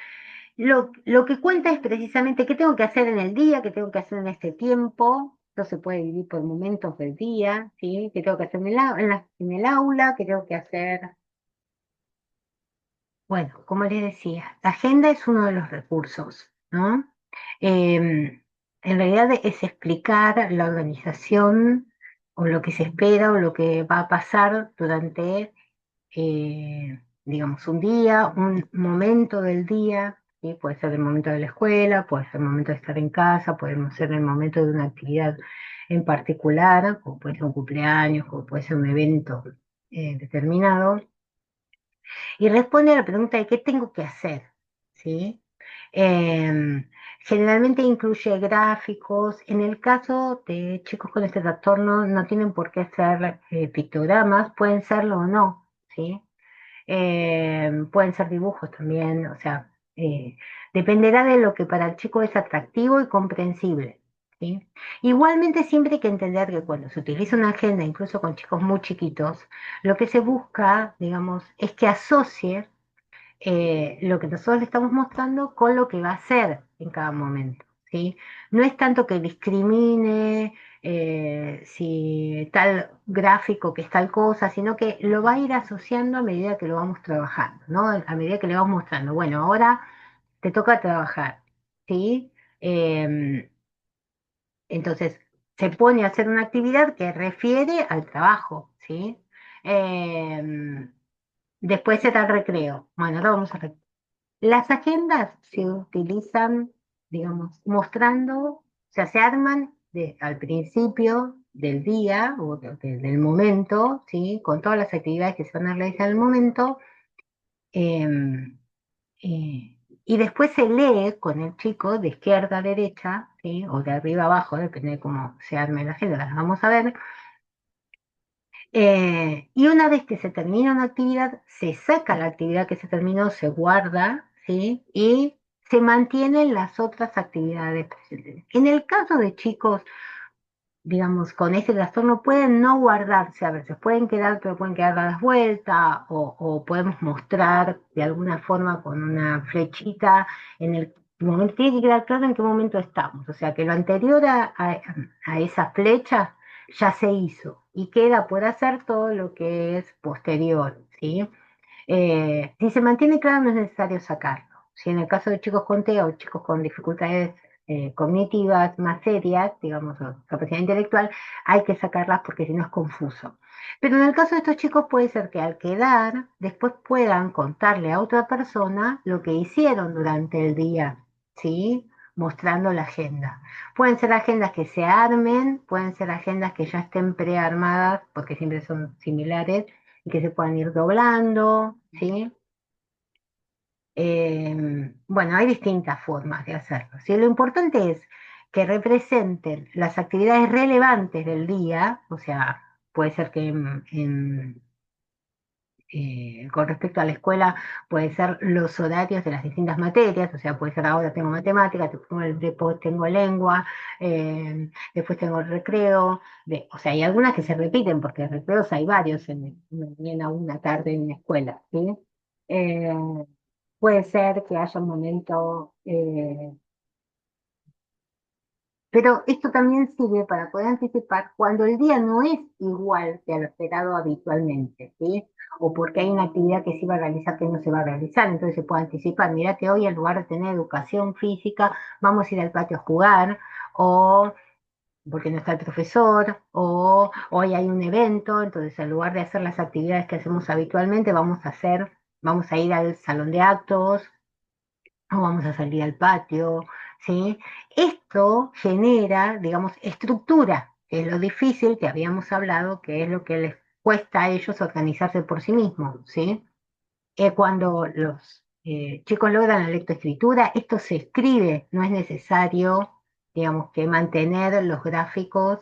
Lo que cuenta es precisamente qué tengo que hacer en el día, qué tengo que hacer en este tiempo. Esto se puede dividir por momentos del día, ¿sí? ¿Qué tengo que hacer en el aula? ¿Qué tengo que hacer? Bueno, como les decía, la agenda es uno de los recursos, ¿no? En realidad es explicar la organización o lo que se espera o lo que va a pasar durante digamos, un día, un momento del día, ¿sí? Puede ser el momento de la escuela, puede ser el momento de estar en casa, podemos ser el momento de una actividad en particular, como puede ser un cumpleaños, como puede ser un evento determinado, y responde a la pregunta de qué tengo que hacer, ¿sí? Generalmente incluye gráficos. En el caso de chicos con este trastorno, no tienen por qué ser pictogramas, pueden serlo o no, ¿sí? Pueden ser dibujos también, o sea, dependerá de lo que para el chico es atractivo y comprensible, ¿sí? Igualmente siempre hay que entender que cuando se utiliza una agenda, incluso con chicos muy chiquitos, lo que se busca, digamos, es que asocie lo que nosotros le estamos mostrando con lo que va a hacer en cada momento, ¿sí? No es tanto que discrimine si tal gráfico que es tal cosa, sino que lo va a ir asociando a medida que lo vamos trabajando, ¿no? A medida que le vamos mostrando, bueno, ahora te toca trabajar, ¿sí? Entonces, se pone a hacer una actividad que refiere al trabajo, ¿sí? Em, Después se da el recreo. Bueno, ahora vamos a las agendas se utilizan, digamos, mostrando, o sea, se arman al principio del día o del momento, ¿sí? Con todas las actividades que se van a realizar en el momento, em, y después se lee con el chico de izquierda a derecha, ¿sí? O de arriba a abajo, depende de cómo se arme la agenda, las vamos a ver. Y una vez que se termina una actividad, se saca la actividad que se terminó, se guarda, ¿sí? Y se mantienen las otras actividades presentes. En el caso de chicos, digamos, con este trastorno pueden no guardarse, a veces pueden quedar, pero pueden quedar dadas vuelta, o podemos mostrar de alguna forma con una flechita en el momento, tiene que quedar claro en qué momento estamos, o sea que lo anterior a esa flecha ya se hizo y queda por hacer todo lo que es posterior, ¿sí? Si se mantiene claro, no es necesario sacarlo. Si en el caso de chicos con TEA o chicos con dificultades cognitivas más serias, digamos, o capacidad intelectual, hay que sacarlas porque si no es confuso. Pero en el caso de estos chicos puede ser que al quedar, después puedan contarle a otra persona lo que hicieron durante el día, ¿sí? Mostrando la agenda. Pueden ser agendas que se armen, pueden ser agendas que ya estén prearmadas, porque siempre son similares, y que se puedan ir doblando, ¿sí? Bueno, hay distintas formas de hacerlo, ¿sí? Lo importante es que representen las actividades relevantes del día, o sea, puede ser que con respecto a la escuela puede ser los horarios de las distintas materias, o sea, puede ser ahora tengo matemáticas, después tengo lengua, después tengo el recreo, o sea, hay algunas que se repiten porque recreos hay varios en una mañana, una tarde en la escuela, ¿sí? Eh, Puede ser que haya un momento pero esto también sirve para poder anticipar cuando el día no es igual que a lo esperado habitualmente, ¿sí? O porque hay una actividad que se iba a realizar que no se va a realizar, entonces se puede anticipar. Mira que hoy en lugar de tener educación física, vamos a ir al patio a jugar, o porque no está el profesor, o hoy hay un evento, entonces en lugar de hacer las actividades que hacemos habitualmente, vamos a ir al salón de actos, o vamos a salir al patio, ¿sí? Esto genera, digamos, estructura, que es lo difícil que habíamos hablado, que es lo que les cuesta a ellos organizarse por sí mismos, ¿sí? Cuando los chicos logran la lectoescritura, esto se escribe, no es necesario, digamos, que mantener los gráficos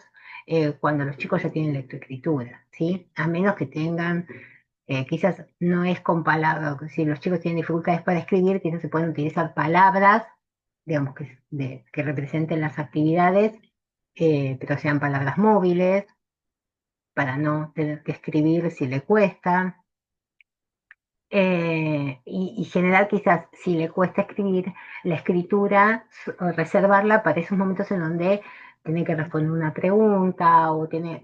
cuando los chicos ya tienen lectoescritura, ¿sí? A menos que tengan, quizás no es con palabras, si los chicos tienen dificultades para escribir, quizás se pueden utilizar palabras, digamos, que representen las actividades, pero sean palabras móviles, para no tener que escribir si le cuesta. Y generar quizás, si le cuesta escribir, la escritura, o reservarla para esos momentos en donde tiene que responder una pregunta o que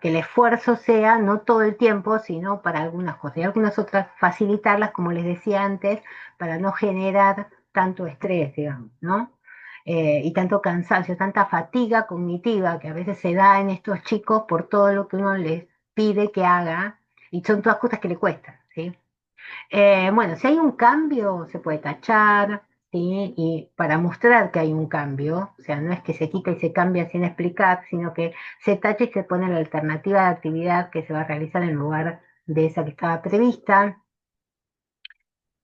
el esfuerzo sea no todo el tiempo, sino para algunas cosas y algunas otras facilitarlas, como les decía antes, para no generar tanto estrés, digamos, ¿no? Y tanto cansancio, tanta fatiga cognitiva que a veces se da en estos chicos por todo lo que uno les pide que haga y son todas cosas que le cuestan, ¿sí? Bueno, si hay un cambio, se puede tachar, ¿sí? Y para mostrar que hay un cambio, o sea, no es que se quita y se cambia sin explicar, sino que se tacha y se pone la alternativa de actividad que se va a realizar en lugar de esa que estaba prevista.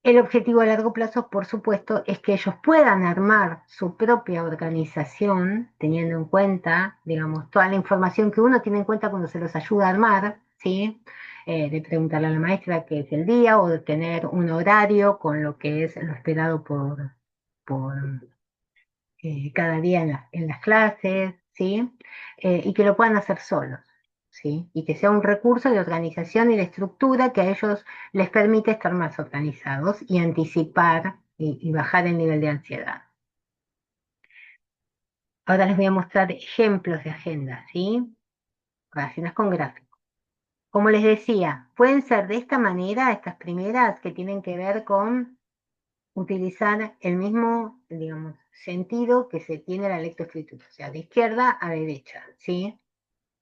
El objetivo a largo plazo, por supuesto, es que ellos puedan armar su propia organización, teniendo en cuenta, digamos, toda la información que uno tiene en cuenta cuando se los ayuda a armar, ¿sí? De preguntarle a la maestra qué es el día o de tener un horario con lo que es lo esperado por cada día en las clases, ¿sí? Y que lo puedan hacer solos, ¿sí? Y que sea un recurso de organización y de estructura que a ellos les permite estar más organizados y anticipar y bajar el nivel de ansiedad. Ahora les voy a mostrar ejemplos de agendas, ¿sí? Agendas con gráficos. Como les decía, pueden ser de esta manera, estas primeras que tienen que ver con utilizar el mismo, digamos, sentido que se tiene la lectoescritura, o sea, de izquierda a derecha, ¿sí?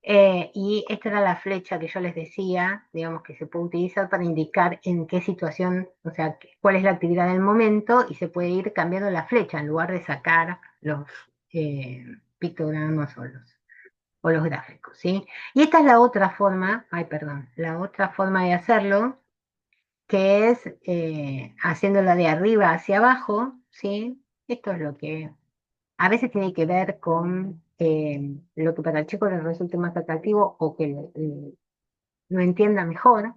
Y esta era la flecha que yo les decía, digamos, que se puede utilizar para indicar en qué situación, o sea, cuál es la actividad del momento y se puede ir cambiando la flecha en lugar de sacar los eh, pictogramas o los gráficos, ¿sí? Y esta es la otra forma, ay, perdón, la otra forma de hacerlo, que es haciéndola de arriba hacia abajo, ¿sí? Esto es lo que a veces tiene que ver con lo que para el chico le resulte más atractivo o que lo entienda mejor,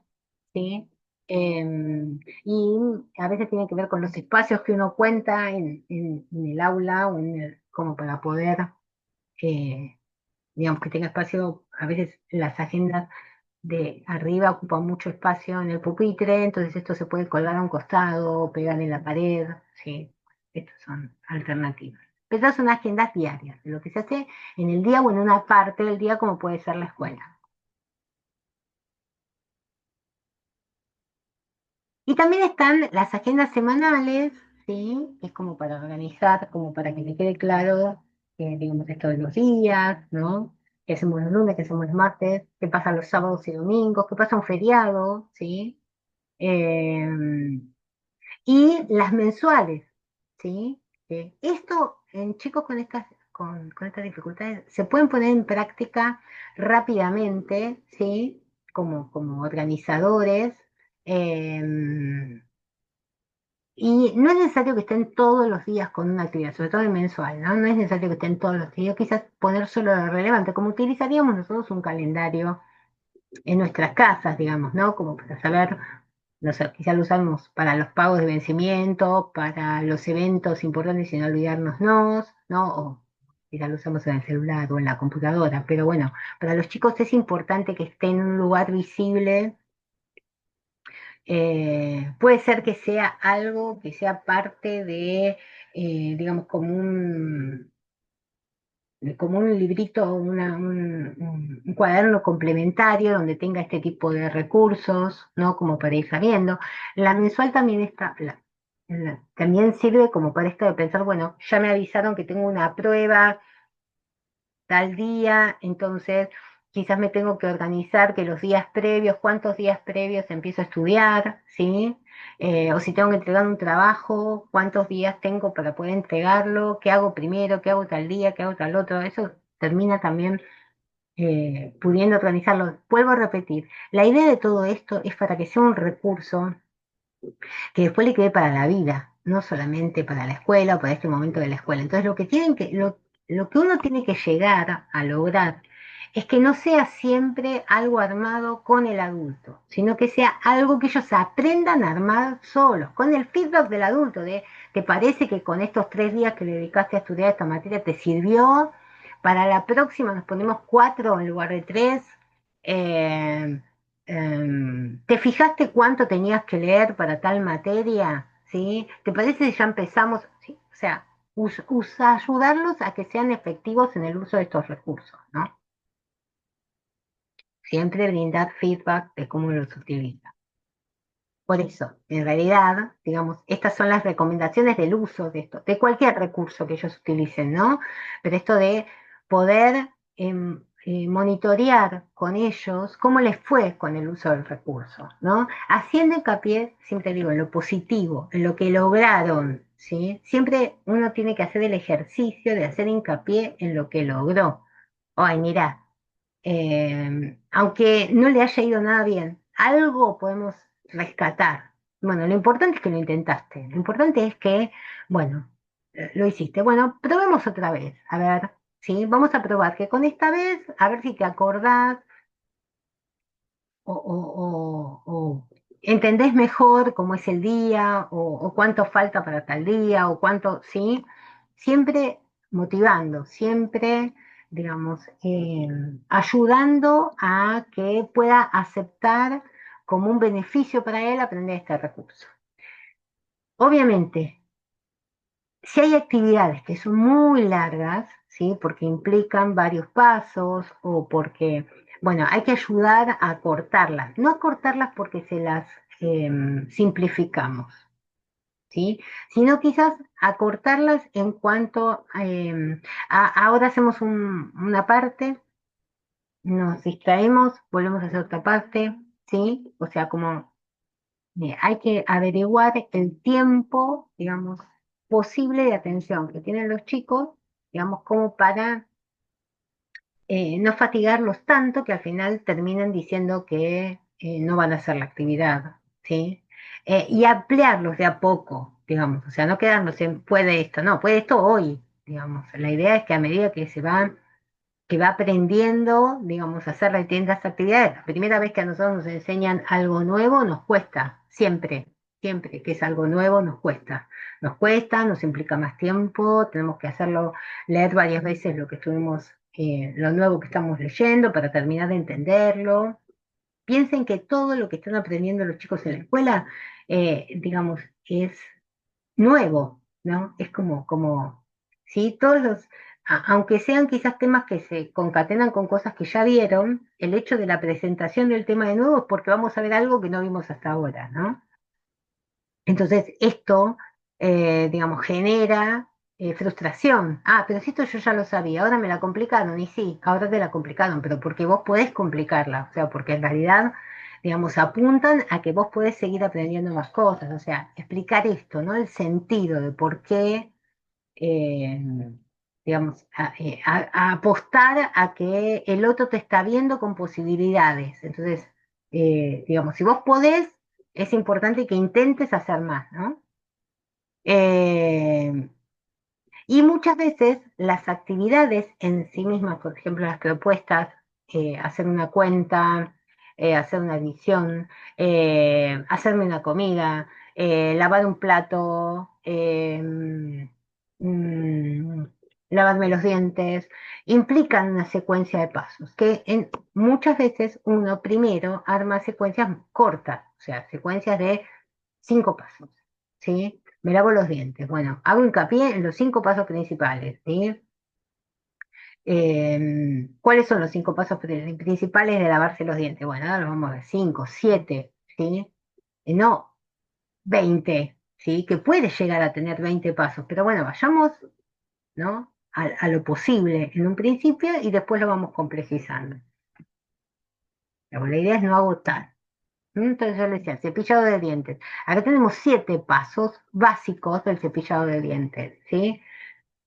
¿sí? Y a veces tiene que ver con los espacios que uno cuenta en el aula o como para poder, eh, digamos, que tenga espacio. A veces las agendas de arriba ocupan mucho espacio en el pupitre, entonces esto se puede colgar a un costado, pegar en la pared, ¿sí? Estas son alternativas. Pero estas son agendas diarias, de lo que se hace en el día o en una parte del día, como puede ser la escuela. Y también están las agendas semanales, ¿sí? Que es como para organizar, como para que le quede claro, digamos, esto de los días, ¿no? ¿Qué hacemos los lunes, qué hacemos los martes, qué pasa los sábados y domingos, qué pasa un feriado, ¿sí? Eh, y las mensuales, ¿sí? Esto en chicos con estas dificultades se pueden poner en práctica rápidamente, ¿sí? Como organizadores. eh, y no es necesario que estén todos los días con una actividad, sobre todo el mensual, ¿no? No es necesario que estén todos los días, quizás poner solo lo relevante, como utilizaríamos nosotros un calendario en nuestras casas, digamos, ¿no? Como para saber, no sé, quizás lo usamos para los pagos de vencimiento, para los eventos importantes sin olvidarnos, ¿no? O quizás lo usamos en el celular o en la computadora, pero bueno, para los chicos es importante que esté en un lugar visible. Puede ser que sea algo que sea parte de, digamos, como un librito, un cuaderno complementario donde tenga este tipo de recursos, ¿no? Como para ir sabiendo. La mensual también también sirve como para esto de pensar, bueno, ya me avisaron que tengo una prueba tal día, entonces quizás me tengo que organizar que los días previos, cuántos días previos empiezo a estudiar, ¿sí? O si tengo que entregar un trabajo, cuántos días tengo para poder entregarlo, qué hago primero, qué hago tal día, qué hago tal otro, eso termina también pudiendo organizarlo. Vuelvo a repetir, la idea de todo esto es para que sea un recurso que después le quede para la vida, no solamente para la escuela o para este momento de la escuela. Entonces, lo que uno tiene que llegar a lograr es que no sea siempre algo armado con el adulto, sino que sea algo que ellos aprendan a armar solos, con el feedback del adulto, de, ¿te parece que con estos 3 días que le dedicaste a estudiar esta materia te sirvió? Para la próxima nos ponemos 4 en lugar de 3. Eh, ¿Te fijaste cuánto tenías que leer para tal materia? ¿Sí? ¿Te parece si ya empezamos? ¿Sí? O sea, ayudarlos a que sean efectivos en el uso de estos recursos, ¿no? Siempre brindar feedback de cómo los utiliza. Por eso, en realidad, digamos, estas son las recomendaciones del uso de esto, de cualquier recurso que ellos utilicen, ¿no? Pero esto de poder monitorear con ellos cómo les fue con el uso del recurso, ¿no? Haciendo hincapié, siempre digo, en lo positivo, en lo que lograron, ¿sí? Siempre uno tiene que hacer el ejercicio de hacer hincapié en lo que logró. Ay, mira, aunque no le haya ido nada bien, algo podemos rescatar. Bueno, lo importante es que lo intentaste, lo importante es que, bueno, lo hiciste. Bueno, probemos otra vez, a ver, ¿sí? Vamos a probar que con esta vez, a ver si te acordás o entendés mejor cómo es el día o cuánto falta para tal día o cuánto, ¿sí? Siempre motivando, siempre, digamos, ayudando a que pueda aceptar como un beneficio para él aprender este recurso. Obviamente, si hay actividades que son muy largas, ¿sí? Porque implican varios pasos o porque, bueno, hay que ayudar a cortarlas. No a cortarlas porque se las simplificamos, ¿sí? Sino quizás a cortarlas en cuanto ahora hacemos una parte, nos distraemos, volvemos a hacer otra parte, ¿sí? O sea, como hay que averiguar el tiempo, digamos, posible de atención que tienen los chicos, digamos, como para no fatigarlos tanto que al final terminen diciendo que no van a hacer la actividad, ¿sí? Y ampliarlos de a poco, digamos, o sea, no quedarnos en puede esto, no, puede esto hoy, digamos. La idea es que a medida que va aprendiendo, digamos, a hacer distintas actividades. La primera vez que a nosotros nos enseñan algo nuevo nos cuesta, siempre, siempre que es algo nuevo nos cuesta. Nos cuesta, nos implica más tiempo, tenemos que hacerlo, leer varias veces lo que estuvimos, lo nuevo que estamos leyendo para terminar de entenderlo. Piensen que todo lo que están aprendiendo los chicos en la escuela, digamos, es nuevo, ¿no? Es ¿sí? Aunque sean quizás temas que se concatenan con cosas que ya vieron, el hecho de la presentación del tema de nuevo es porque vamos a ver algo que no vimos hasta ahora, ¿no? Entonces, esto, digamos, genera frustración. Ah, pero si esto yo ya lo sabía, ahora me la complicaron, y sí, ahora te la complicaron, pero porque vos podés complicarla, o sea, porque en realidad, digamos, apuntan a que vos podés seguir aprendiendo más cosas, o sea, explicar esto, ¿no? El sentido de por qué, eh, digamos, a apostar a que el otro te está viendo con posibilidades. Entonces, digamos, si vos podés, es importante que intentes hacer más, ¿no? Eh, y muchas veces las actividades en sí mismas, por ejemplo, las propuestas, hacer una cuenta, hacer una edición, hacerme una comida, lavar un plato, mm, lavarme los dientes, implican una secuencia de pasos, que muchas veces uno primero arma secuencias cortas, o sea, secuencias de 5 pasos, ¿sí? Me lavo los dientes. Bueno, hago hincapié en los 5 pasos principales, ¿sí? ¿Cuáles son los 5 pasos principales de lavarse los dientes? Bueno, ahora los vamos a ver, 5, 7, ¿sí? No 20, ¿sí? Que puede llegar a tener 20 pasos, pero bueno, vayamos, ¿no? A lo posible en un principio y después lo vamos complejizando. Pero la idea es no agotar. Entonces yo le decía, cepillado de dientes. Acá tenemos 7 pasos básicos del cepillado de dientes, ¿sí?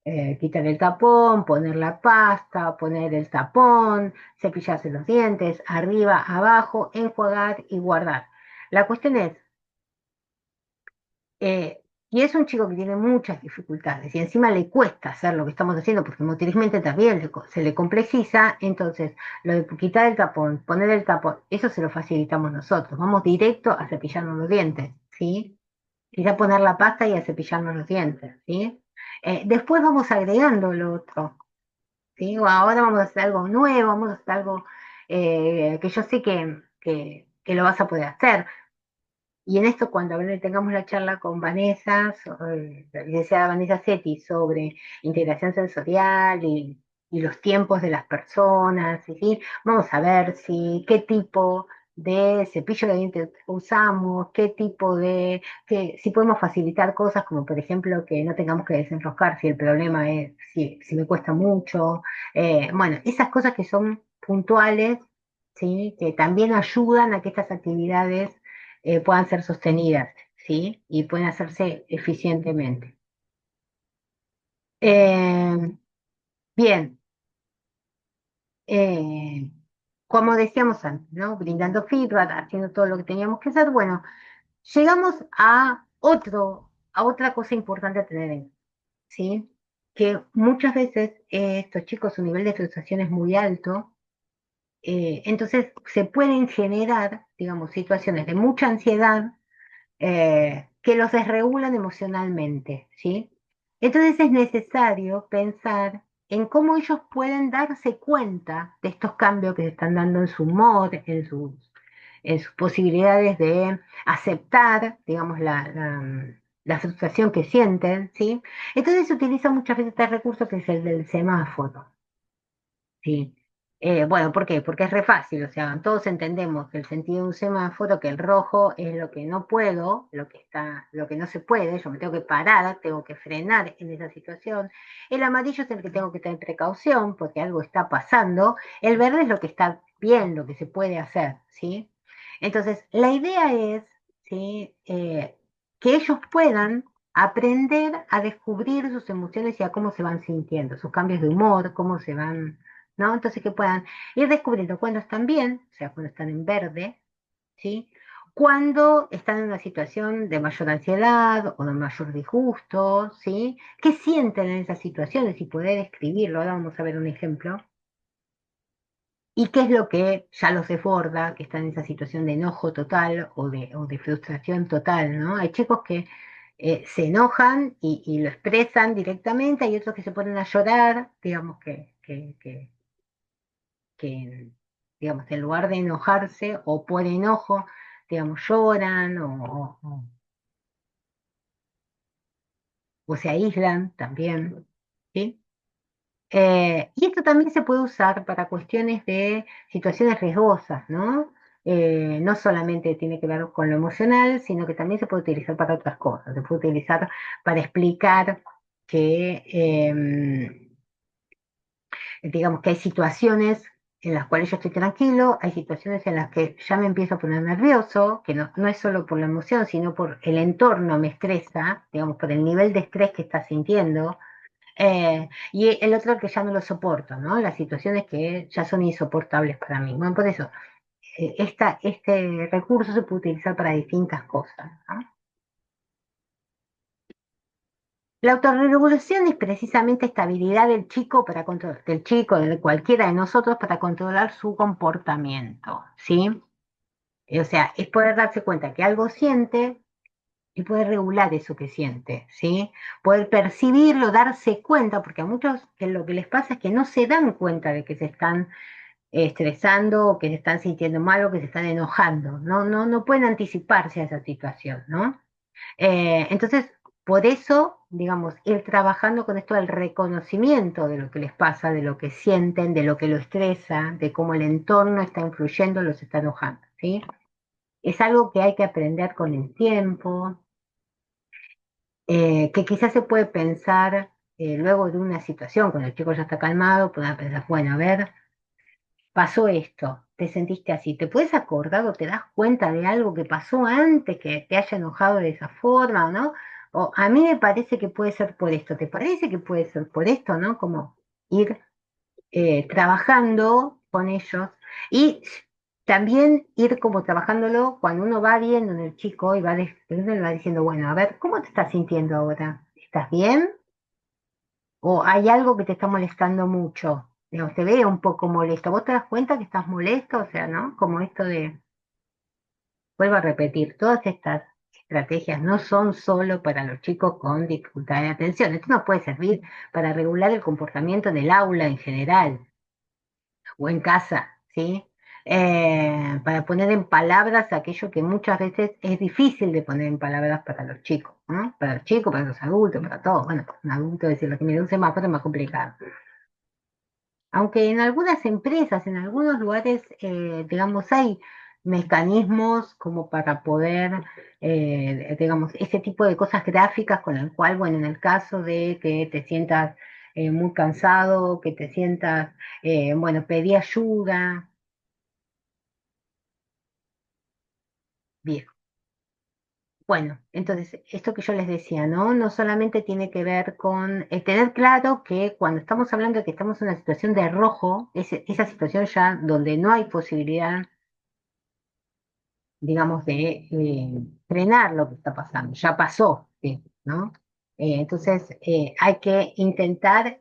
Quitar el tapón, poner la pasta, poner el tapón, cepillarse los dientes, arriba, abajo, enjuagar y guardar. La cuestión es, Y es un chico que tiene muchas dificultades y encima le cuesta hacer lo que estamos haciendo porque motrizmente también se le complejiza. Entonces, lo de quitar el tapón, poner el tapón, eso se lo facilitamos nosotros. Vamos directo a cepillarnos los dientes, ¿sí? Quizá poner la pasta y a cepillarnos los dientes, ¿sí? Después vamos agregando lo otro, ¿sí? O ahora vamos a hacer algo nuevo, vamos a hacer algo que yo sé que lo vas a poder hacer. Y en esto, cuando tengamos la charla con Vanessa, la licenciada Vanessa Setti, sobre integración sensorial y los tiempos de las personas, ¿sí? Vamos a ver qué tipo de cepillo de dientes usamos, qué tipo si podemos facilitar cosas como por ejemplo que no tengamos que desenroscar si el problema es, si me cuesta mucho. Bueno, esas cosas que son puntuales, ¿sí? Que también ayudan a que estas actividades puedan ser sostenidas, ¿sí? Y pueden hacerse eficientemente. Eh, bien, eh, como decíamos antes, ¿no? Brindando feedback, haciendo todo lo que teníamos que hacer. Bueno, llegamos a otra cosa importante a tener en, ¿sí? Que muchas veces estos chicos, su nivel de frustración es muy alto. Entonces se pueden generar, digamos, situaciones de mucha ansiedad que los desregulan emocionalmente, ¿sí? Entonces es necesario pensar en cómo ellos pueden darse cuenta de estos cambios que se están dando en su humor, en sus posibilidades de aceptar, digamos, la frustración que sienten, ¿sí? Entonces se utiliza muchas veces este recurso que es el del semáforo. Sí. Bueno, ¿por qué? Porque es re fácil, o sea, todos entendemos que el sentido de un semáforo, que el rojo es lo que no puedo, lo que no se puede, yo me tengo que parar, tengo que frenar en esa situación. El amarillo es el que tengo que tener precaución porque algo está pasando. El verde es lo que está bien, lo que se puede hacer, ¿sí? Entonces, la idea es, ¿sí? Que ellos puedan aprender a descubrir sus emociones y a cómo se van sintiendo, sus cambios de humor, cómo se van, ¿no? Entonces que puedan ir descubriendo cuando están bien, o sea, cuando están en verde, ¿sí? Cuando están en una situación de mayor ansiedad o de mayor disgusto, ¿sí? ¿Qué sienten en esas situaciones? Y poder escribirlo. Ahora vamos a ver un ejemplo. ¿Y qué es lo que ya los desborda, que están en esa situación de enojo total o de frustración total, ¿no? Hay chicos que se enojan y lo expresan directamente, hay otros que se ponen a llorar, digamos que, digamos, en lugar de enojarse o por enojo, digamos, lloran o se aíslan también, ¿sí? Y esto también se puede usar para cuestiones de situaciones riesgosas, ¿no? No solamente tiene que ver con lo emocional, sino que también se puede utilizar para otras cosas. Se puede utilizar para explicar que, digamos, que hay situaciones en las cuales yo estoy tranquilo, hay situaciones en las que ya me empiezo a poner nervioso, que no es solo por la emoción, sino por el entorno me estresa, digamos, por el nivel de estrés que está sintiendo. Y el otro que ya no lo soporto, ¿no? Las situaciones que ya son insoportables para mí. Bueno, por eso, este recurso se puede utilizar para distintas cosas, ¿no? La autorregulación es precisamente esta habilidad del chico del chico, de cualquiera de nosotros, para controlar su comportamiento, ¿sí? O sea, es poder darse cuenta que algo siente y poder regular eso que siente, ¿sí? Poder percibirlo, darse cuenta, porque a muchos que lo que les pasa es que no se dan cuenta de que se están estresando o que se están sintiendo mal o que se están enojando, no pueden anticiparse a esa situación, ¿no? Entonces, por eso, digamos, ir trabajando con esto del reconocimiento de lo que les pasa, de lo que sienten, de lo que lo estresa, de cómo el entorno está influyendo, los está enojando, ¿sí? Es algo que hay que aprender con el tiempo, que quizás se puede pensar luego de una situación, cuando el chico ya está calmado, puede pensar, bueno, a ver, pasó esto, te sentiste así, ¿te puedes acordar o te das cuenta de algo que pasó antes que te haya enojado de esa forma o no? O a mí me parece que puede ser por esto, ¿te parece que puede ser por esto, no? Como ir trabajando con ellos y también ir como trabajándolo cuando uno va viendo en el chico y uno le va diciendo, bueno, a ver, ¿cómo te estás sintiendo ahora? ¿Estás bien? ¿O hay algo que te está molestando mucho? Digamos, te ve un poco molesto. ¿Vos te das cuenta que estás molesto? O sea, ¿no? Como esto de, vuelvo a repetir, todas estas estrategias no son solo para los chicos con dificultad de atención. Esto nos puede servir para regular el comportamiento en el aula en general o en casa, ¿sí? Para poner en palabras aquello que muchas veces es difícil de poner en palabras para los chicos, ¿no? Para los chicos, para los adultos, para todos. Bueno, para un adulto decirlo que me un semáforo es más complicado. Aunque en algunas empresas, en algunos lugares, digamos, hay mecanismos como para poder, digamos, ese tipo de cosas gráficas con el cual, bueno, en el caso de que te sientas muy cansado, que te sientas, bueno, pedí ayuda. Bien. Bueno, entonces, esto que yo les decía, ¿no? No solamente tiene que ver con tener claro que cuando estamos hablando de que estamos en una situación de rojo, esa situación ya donde no hay posibilidad, digamos, de frenar lo que está pasando, ya pasó, ¿sí? ¿No? Entonces, hay que intentar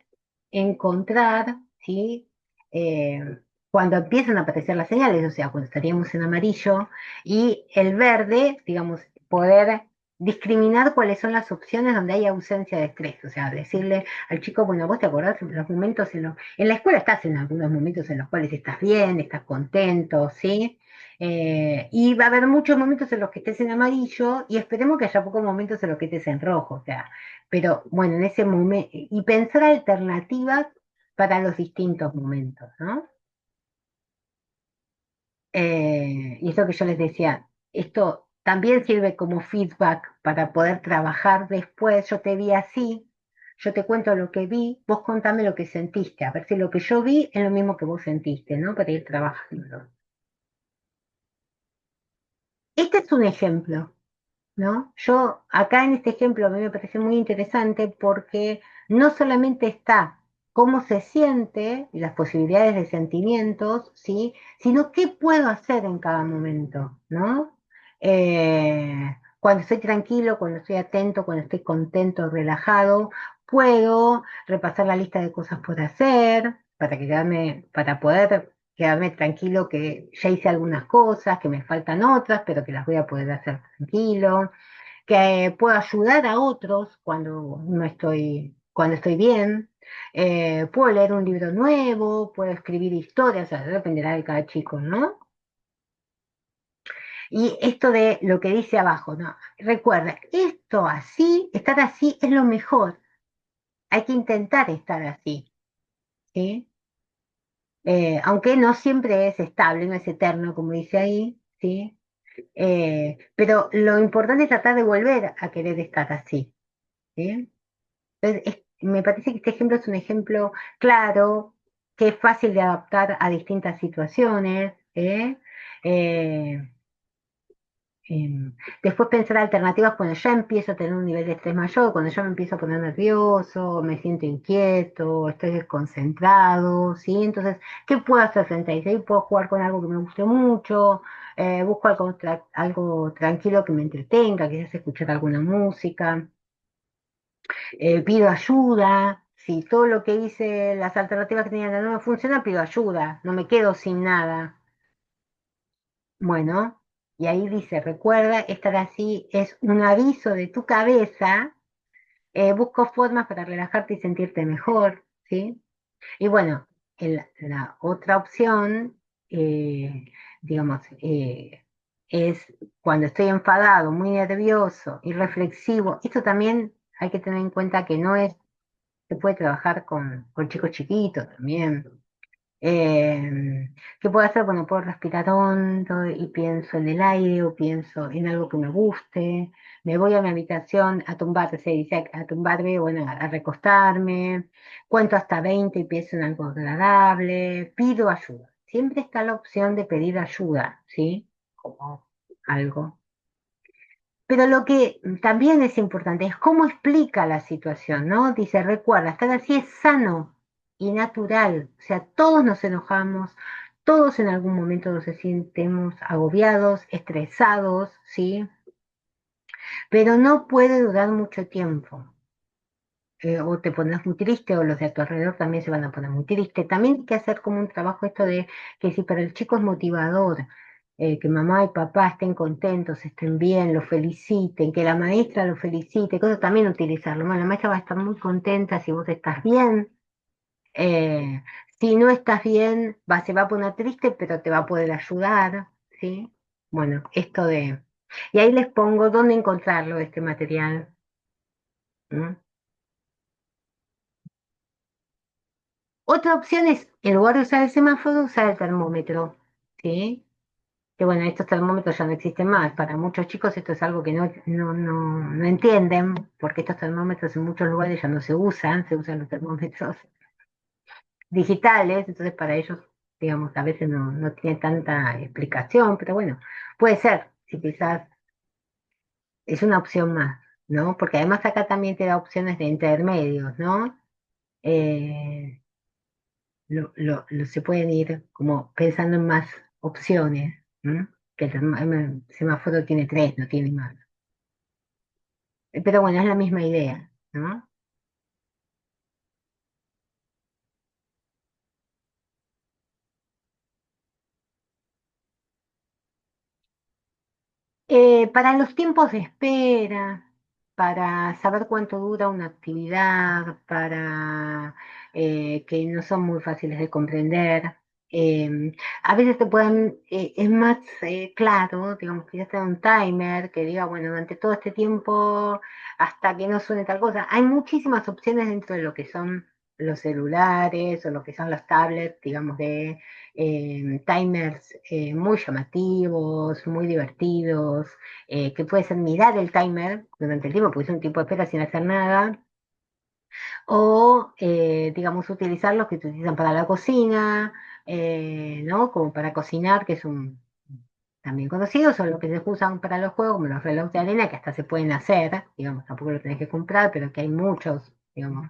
encontrar, ¿sí? Eh, cuando empiezan a aparecer las señales, o sea, cuando estaríamos en amarillo, y el verde, digamos, poder discriminar cuáles son las opciones donde hay ausencia de estrés, o sea, decirle al chico, bueno, vos te acordás de los momentos en la escuela estás en algunos momentos en los cuales estás bien, estás contento, ¿sí? Y va a haber muchos momentos en los que estés en amarillo y esperemos que haya pocos momentos en los que estés en rojo, o sea, pero bueno, en ese momento, y pensar alternativas para los distintos momentos, ¿no? Y esto que yo les decía, esto también sirve como feedback para poder trabajar después. Yo te vi así, yo te cuento lo que vi, vos contame lo que sentiste, a ver si lo que yo vi es lo mismo que vos sentiste, ¿no? Para ir trabajando. Este es un ejemplo. ¿No? Yo acá en este ejemplo a mí me parece muy interesante porque no solamente está cómo se siente y las posibilidades de sentimientos, ¿sí? Sino qué puedo hacer en cada momento, ¿no? Cuando estoy tranquilo, cuando estoy atento, cuando estoy contento, relajado, puedo repasar la lista de cosas por hacer para poder quedarme tranquilo que ya hice algunas cosas, que me faltan otras, pero que las voy a poder hacer tranquilo, que puedo ayudar a otros cuando estoy bien, puedo leer un libro nuevo, puedo escribir historias, o sea, dependerá de cada chico, ¿no? Y esto de lo que dice abajo, ¿no? Recuerda, esto así, estar así es lo mejor, hay que intentar estar así, ¿sí? Aunque no siempre es estable, no es eterno, como dice ahí, ¿sí? Pero lo importante es tratar de volver a querer estar así, ¿sí? Entonces, me parece que este ejemplo es un ejemplo claro, que es fácil de adaptar a distintas situaciones, ¿eh? Eh, Después pensar alternativas cuando ya empiezo a tener un nivel de estrés mayor, cuando ya me empiezo a poner nervioso, me siento inquieto, estoy desconcentrado, ¿sí? Entonces, ¿qué puedo hacer frente a eso? Ahí puedo jugar con algo que me guste mucho, busco algo tranquilo que me entretenga, quizás escuchar alguna música, pido ayuda. Si todo lo que hice, las alternativas que tenía no me funcionan, pido ayuda, no me quedo sin nada. Bueno, y ahí dice, recuerda, estar así es un aviso de tu cabeza, busco formas para relajarte y sentirte mejor, ¿sí? Y bueno, la otra opción, digamos, es cuando estoy enfadado, muy nervioso y reflexivo. Esto también hay que tener en cuenta que no es, se puede trabajar con chicos chiquitos también. ¿Qué puedo hacer? Bueno, puedo respirar hondo y pienso en el aire o pienso en algo que me guste. Me voy a mi habitación a tumbar, se dice a tumbarme, bueno, a recostarme. Cuento hasta 20 y pienso en algo agradable. Pido ayuda. Siempre está la opción de pedir ayuda, ¿sí? Como algo. Pero lo que también es importante es cómo explica la situación, ¿no? Dice, recuerda, estar así es sano y natural. O sea, todos nos enojamos, Todos en algún momento nos sentimos agobiados, estresados, ¿sí? Pero no puede durar mucho tiempo. O te pones muy triste o los de a tu alrededor también se van a poner muy tristes. También hay que hacer como un trabajo esto de que si para el chico es motivador, que mamá y papá estén contentos, estén bien, lo feliciten, que la maestra lo felicite, cosas también utilizarlo. Bueno, la maestra va a estar muy contenta si vos estás bien. eh, si no estás bien, se va a poner triste, pero te va a poder ayudar, ¿sí? Bueno, esto de... Y ahí les pongo dónde encontrarlo, este material. ¿M? Otra opción es, en lugar de usar el semáforo, usar el termómetro, ¿sí? Que bueno, estos termómetros ya no existen más. Para muchos chicos esto es algo que no entienden, porque estos termómetros en muchos lugares ya no se usan los termómetros digitales, entonces para ellos, digamos, a veces no tiene tanta explicación, pero bueno, puede ser, si quizás es una opción más, ¿no? Porque además acá también te da opciones de intermedios, ¿no? Eh, se pueden ir como pensando en más opciones, ¿m? Que el semáforo tiene tres, no tiene más. Pero bueno, es la misma idea, ¿no? Para los tiempos de espera, para saber cuánto dura una actividad, para que no son muy fáciles de comprender. A veces te pueden, es más claro, digamos, que ya está un timer que diga, bueno, durante todo este tiempo, hasta que no suene tal cosa. Hay muchísimas opciones dentro de lo que son los celulares o lo que son las tablets, digamos, de timers muy llamativos, muy divertidos, que puede ser mirar el timer durante el tiempo, porque es un tiempo de espera sin hacer nada, o digamos utilizar los que se utilizan para la cocina, ¿no? Como para cocinar, que es un también conocidos, o los que se usan para los juegos, como los relojes de arena, que hasta se pueden hacer, digamos, tampoco lo tenés que comprar, pero que hay muchos, digamos,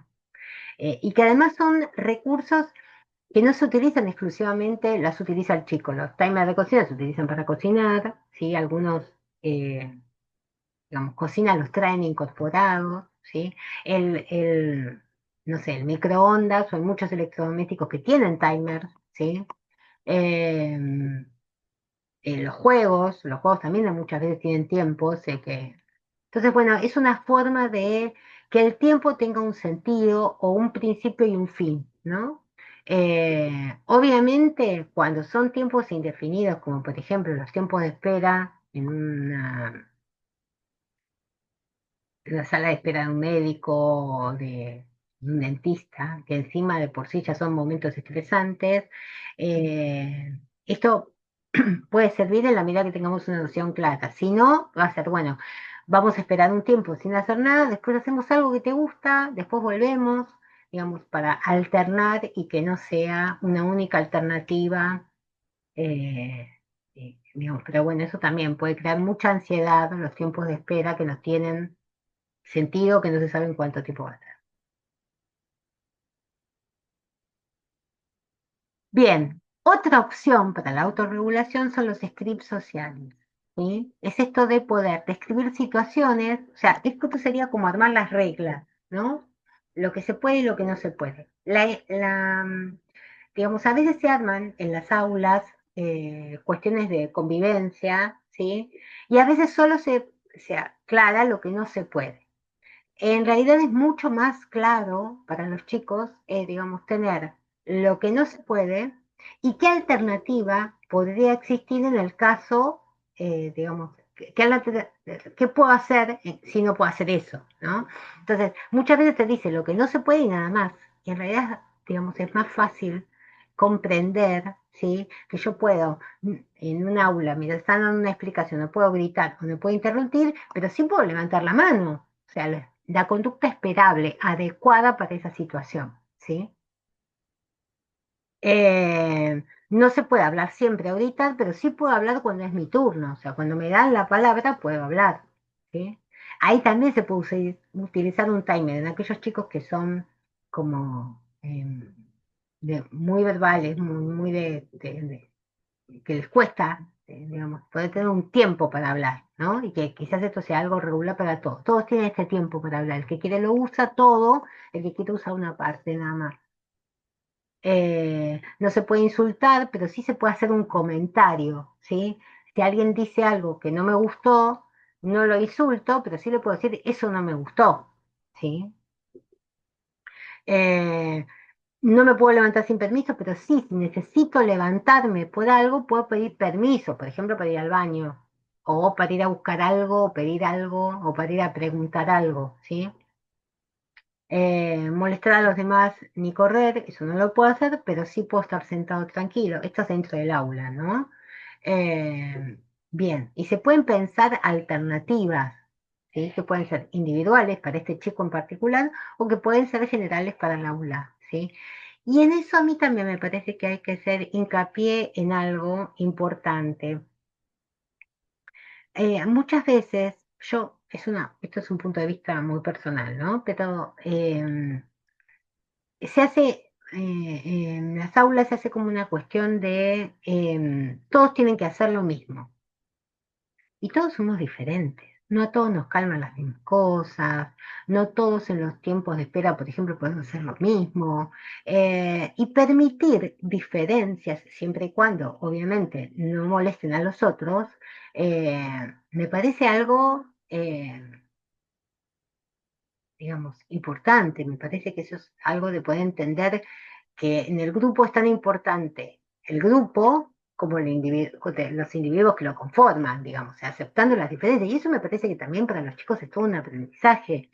y que además son recursos que no se utilizan exclusivamente, las utiliza el chico. Los timers de cocina se utilizan para cocinar, ¿sí? Algunos, digamos, cocina los traen incorporados, ¿sí? No sé, el microondas o hay muchos electrodomésticos que tienen timers, ¿sí? Eh, los juegos también muchas veces tienen tiempo, sé que... Entonces, bueno, es una forma de que el tiempo tenga un sentido o un principio y un fin, ¿no? Obviamente, cuando son tiempos indefinidos, como por ejemplo los tiempos de espera en la sala de espera de un médico o de un dentista, que encima de por sí ya son momentos estresantes, esto puede servir en la medida que tengamos una noción clara. Si no, va a ser, bueno, vamos a esperar un tiempo sin hacer nada, después hacemos algo que te gusta, después volvemos, digamos, para alternar y que no sea una única alternativa. eh, digamos, pero bueno, eso también puede crear mucha ansiedad, los tiempos de espera que no tienen sentido, que no se sabe en cuánto tiempo va a estar. Bien, otra opción para la autorregulación son los scripts sociales. ¿Sí? Es esto de poder describir situaciones, o sea, esto sería como armar las reglas, ¿no? Lo que se puede y lo que no se puede. Digamos, a veces se arman en las aulas cuestiones de convivencia, ¿sí? Y a veces solo se aclara lo que no se puede. En realidad es mucho más claro para los chicos, digamos, tener lo que no se puede y qué alternativa podría existir en el caso, digamos, qué puedo hacer si no puedo hacer eso, ¿no? Entonces, muchas veces te dice lo que no se puede y nada más. Y en realidad, digamos, es más fácil comprender, ¿sí? Que yo puedo, en un aula, mientras están dando una explicación, no puedo gritar o no puedo interrumpir, pero sí puedo levantar la mano. O sea, la conducta esperable, adecuada para esa situación, ¿sí? No se puede hablar siempre o gritar, pero sí puedo hablar cuando es mi turno. O sea, cuando me dan la palabra, puedo hablar, ¿sí? Ahí también se puede utilizar un timer en aquellos chicos que son como muy verbales, muy que les cuesta, digamos, poder tener un tiempo para hablar, ¿no? Y que quizás esto sea algo regular para todos. Todos tienen este tiempo para hablar. El que quiere lo usa todo, el que quiere usa una parte nada más. No se puede insultar, pero sí se puede hacer un comentario, ¿sí? Si alguien dice algo que no me gustó, no lo insulto, pero sí le puedo decir, eso no me gustó, ¿sí? Eh, no me puedo levantar sin permiso, pero sí, si necesito levantarme por algo, puedo pedir permiso, por ejemplo, para ir al baño, o para ir a buscar algo, o pedir algo, o para ir a preguntar algo, ¿sí? Molestar a los demás ni correr, eso no lo puedo hacer, pero sí puedo estar sentado tranquilo. Esto es dentro del aula, ¿no? Eh, bien, y se pueden pensar alternativas, ¿sí? Que pueden ser individuales para este chico en particular o que pueden ser generales para el aula, ¿sí? Y en eso a mí también me parece que hay que hacer hincapié en algo importante. Muchas veces, esto es un punto de vista muy personal, ¿no? Pero se hace, en las aulas se hace como una cuestión de todos tienen que hacer lo mismo y todos somos diferentes. No a todos nos calman las mismas cosas, no todos en los tiempos de espera, por ejemplo, podemos hacer lo mismo. Y permitir diferencias, siempre y cuando, obviamente, no molesten a los otros, me parece algo, digamos, importante. Me parece que eso es algo de poder entender que en el grupo es tan importante el grupo como los individuos que lo conforman, digamos, o sea, aceptando las diferencias. Y eso me parece que también para los chicos es todo un aprendizaje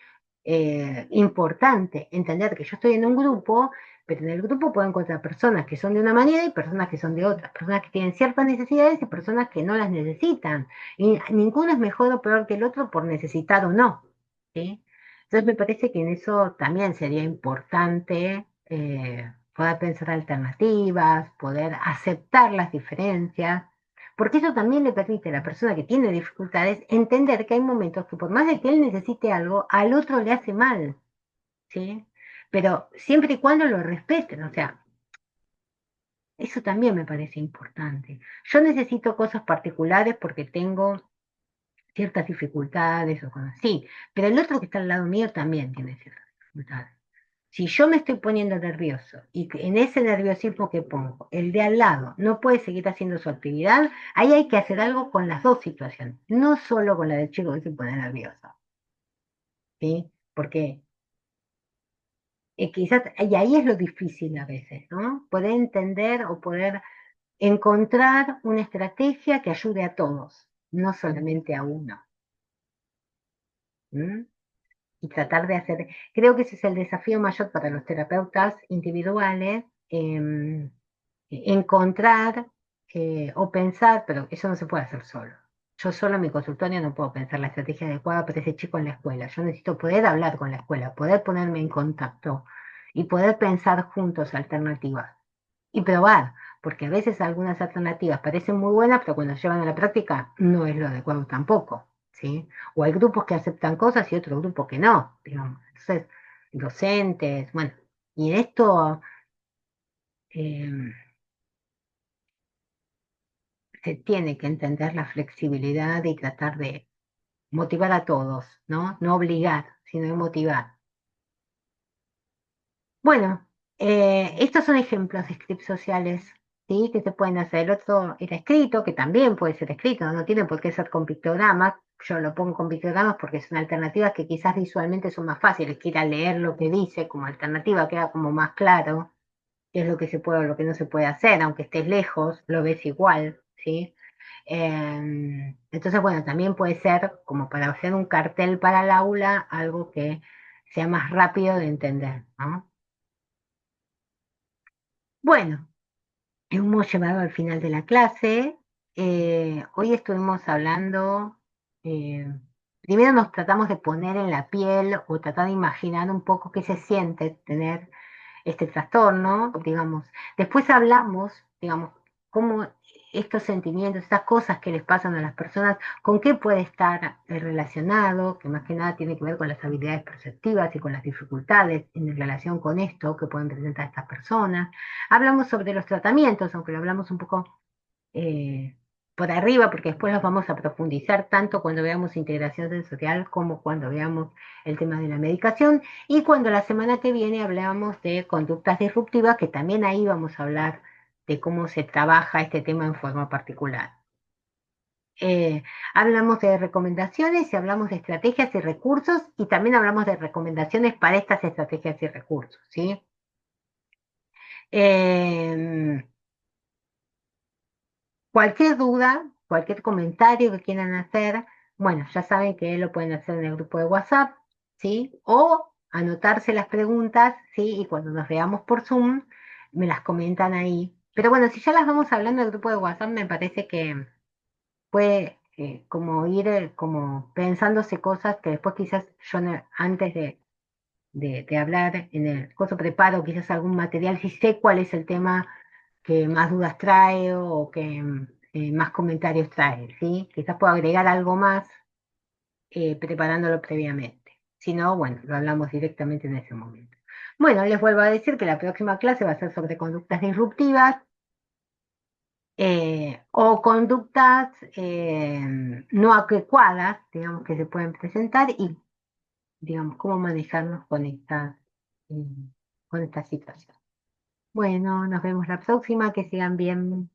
importante, entender que yo estoy en un grupo, pero en el grupo puedo encontrar personas que son de una manera y personas que son de otras, personas que tienen ciertas necesidades y personas que no las necesitan. Y ninguno es mejor o peor que el otro por necesitar o no, ¿sí? Entonces me parece que en eso también sería importante poder pensar alternativas, poder aceptar las diferencias, porque eso también le permite a la persona que tiene dificultades entender que hay momentos que por más de que él necesite algo, al otro le hace mal, ¿sí? Pero siempre y cuando lo respeten, o sea, eso también me parece importante. Yo necesito cosas particulares porque tengo ciertas dificultades o cosas así, pero el otro que está al lado mío también tiene ciertas dificultades. Si yo me estoy poniendo nervioso y que en ese nerviosismo que pongo, el de al lado no puede seguir haciendo su actividad, ahí hay que hacer algo con las dos situaciones, no solo con la del chico que se pone nervioso, ¿sí? Porque quizás, y ahí es lo difícil a veces, ¿no? Poder entender o poder encontrar una estrategia que ayude a todos, no solamente a uno. ¿M? Y tratar de hacer, creo que ese es el desafío mayor para los terapeutas individuales, encontrar o pensar, pero eso no se puede hacer solo. Yo solo en mi consultorio no puedo pensar la estrategia adecuada para ese chico en la escuela. Yo necesito poder hablar con la escuela, poder ponerme en contacto y poder pensar juntos alternativas y probar, porque a veces algunas alternativas parecen muy buenas, pero cuando llevan a la práctica no es lo adecuado tampoco, ¿sí? O hay grupos que aceptan cosas y otros grupos que no, digamos. Entonces, docentes, bueno, y en esto eh, se tiene que entender la flexibilidad y tratar de motivar a todos, ¿no? No obligar, sino motivar. Bueno, estos son ejemplos de scripts sociales, ¿sí? Que se pueden hacer. El otro era escrito, que también puede ser escrito, no tiene por qué ser con pictogramas. Yo lo pongo con pictogramas porque son alternativas que quizás visualmente son más fáciles que ir a leer lo que dice como alternativa, queda como más claro qué es lo que se puede o lo que no se puede hacer, aunque estés lejos, lo ves igual, ¿sí? Entonces, bueno, también puede ser como para hacer un cartel para el aula, algo que sea más rápido de entender, ¿no? Bueno, hemos llegado al final de la clase. Hoy estuvimos hablando, eh, primero nos tratamos de poner en la piel o tratar de imaginar un poco qué se siente tener este trastorno, digamos. Después hablamos, digamos, cómo estos sentimientos, estas cosas que les pasan a las personas, con qué puede estar relacionado, que más que nada tiene que ver con las habilidades perceptivas y con las dificultades en relación con esto que pueden presentar estas personas. Hablamos sobre los tratamientos, aunque lo hablamos un poco eh, por arriba, porque después los vamos a profundizar tanto cuando veamos integración sensorial como cuando veamos el tema de la medicación. Y cuando la semana que viene hablamos de conductas disruptivas, que también ahí vamos a hablar de cómo se trabaja este tema en forma particular. Eh, Hablamos de recomendaciones y hablamos de estrategias y recursos y también hablamos de recomendaciones para estas estrategias y recursos, ¿sí? Eh, Cualquier duda, cualquier comentario que quieran hacer, bueno, ya saben que lo pueden hacer en el grupo de WhatsApp, ¿sí? O anotarse las preguntas, ¿sí? Y cuando nos veamos por Zoom, me las comentan ahí. Pero bueno, si ya las vamos hablando en el grupo de WhatsApp, me parece que puede como ir como pensándose cosas que después quizás yo antes de hablar en el curso preparo quizás algún material, si sé cuál es el tema que más dudas trae o que más comentarios trae, ¿sí? Quizás puedo agregar algo más preparándolo previamente. Si no, bueno, lo hablamos directamente en ese momento. Bueno, les vuelvo a decir que la próxima clase va a ser sobre conductas disruptivas o conductas no adecuadas, digamos, que se pueden presentar y, digamos, cómo manejarnos eh, con esta situación. Bueno, nos vemos la próxima, que sigan bien.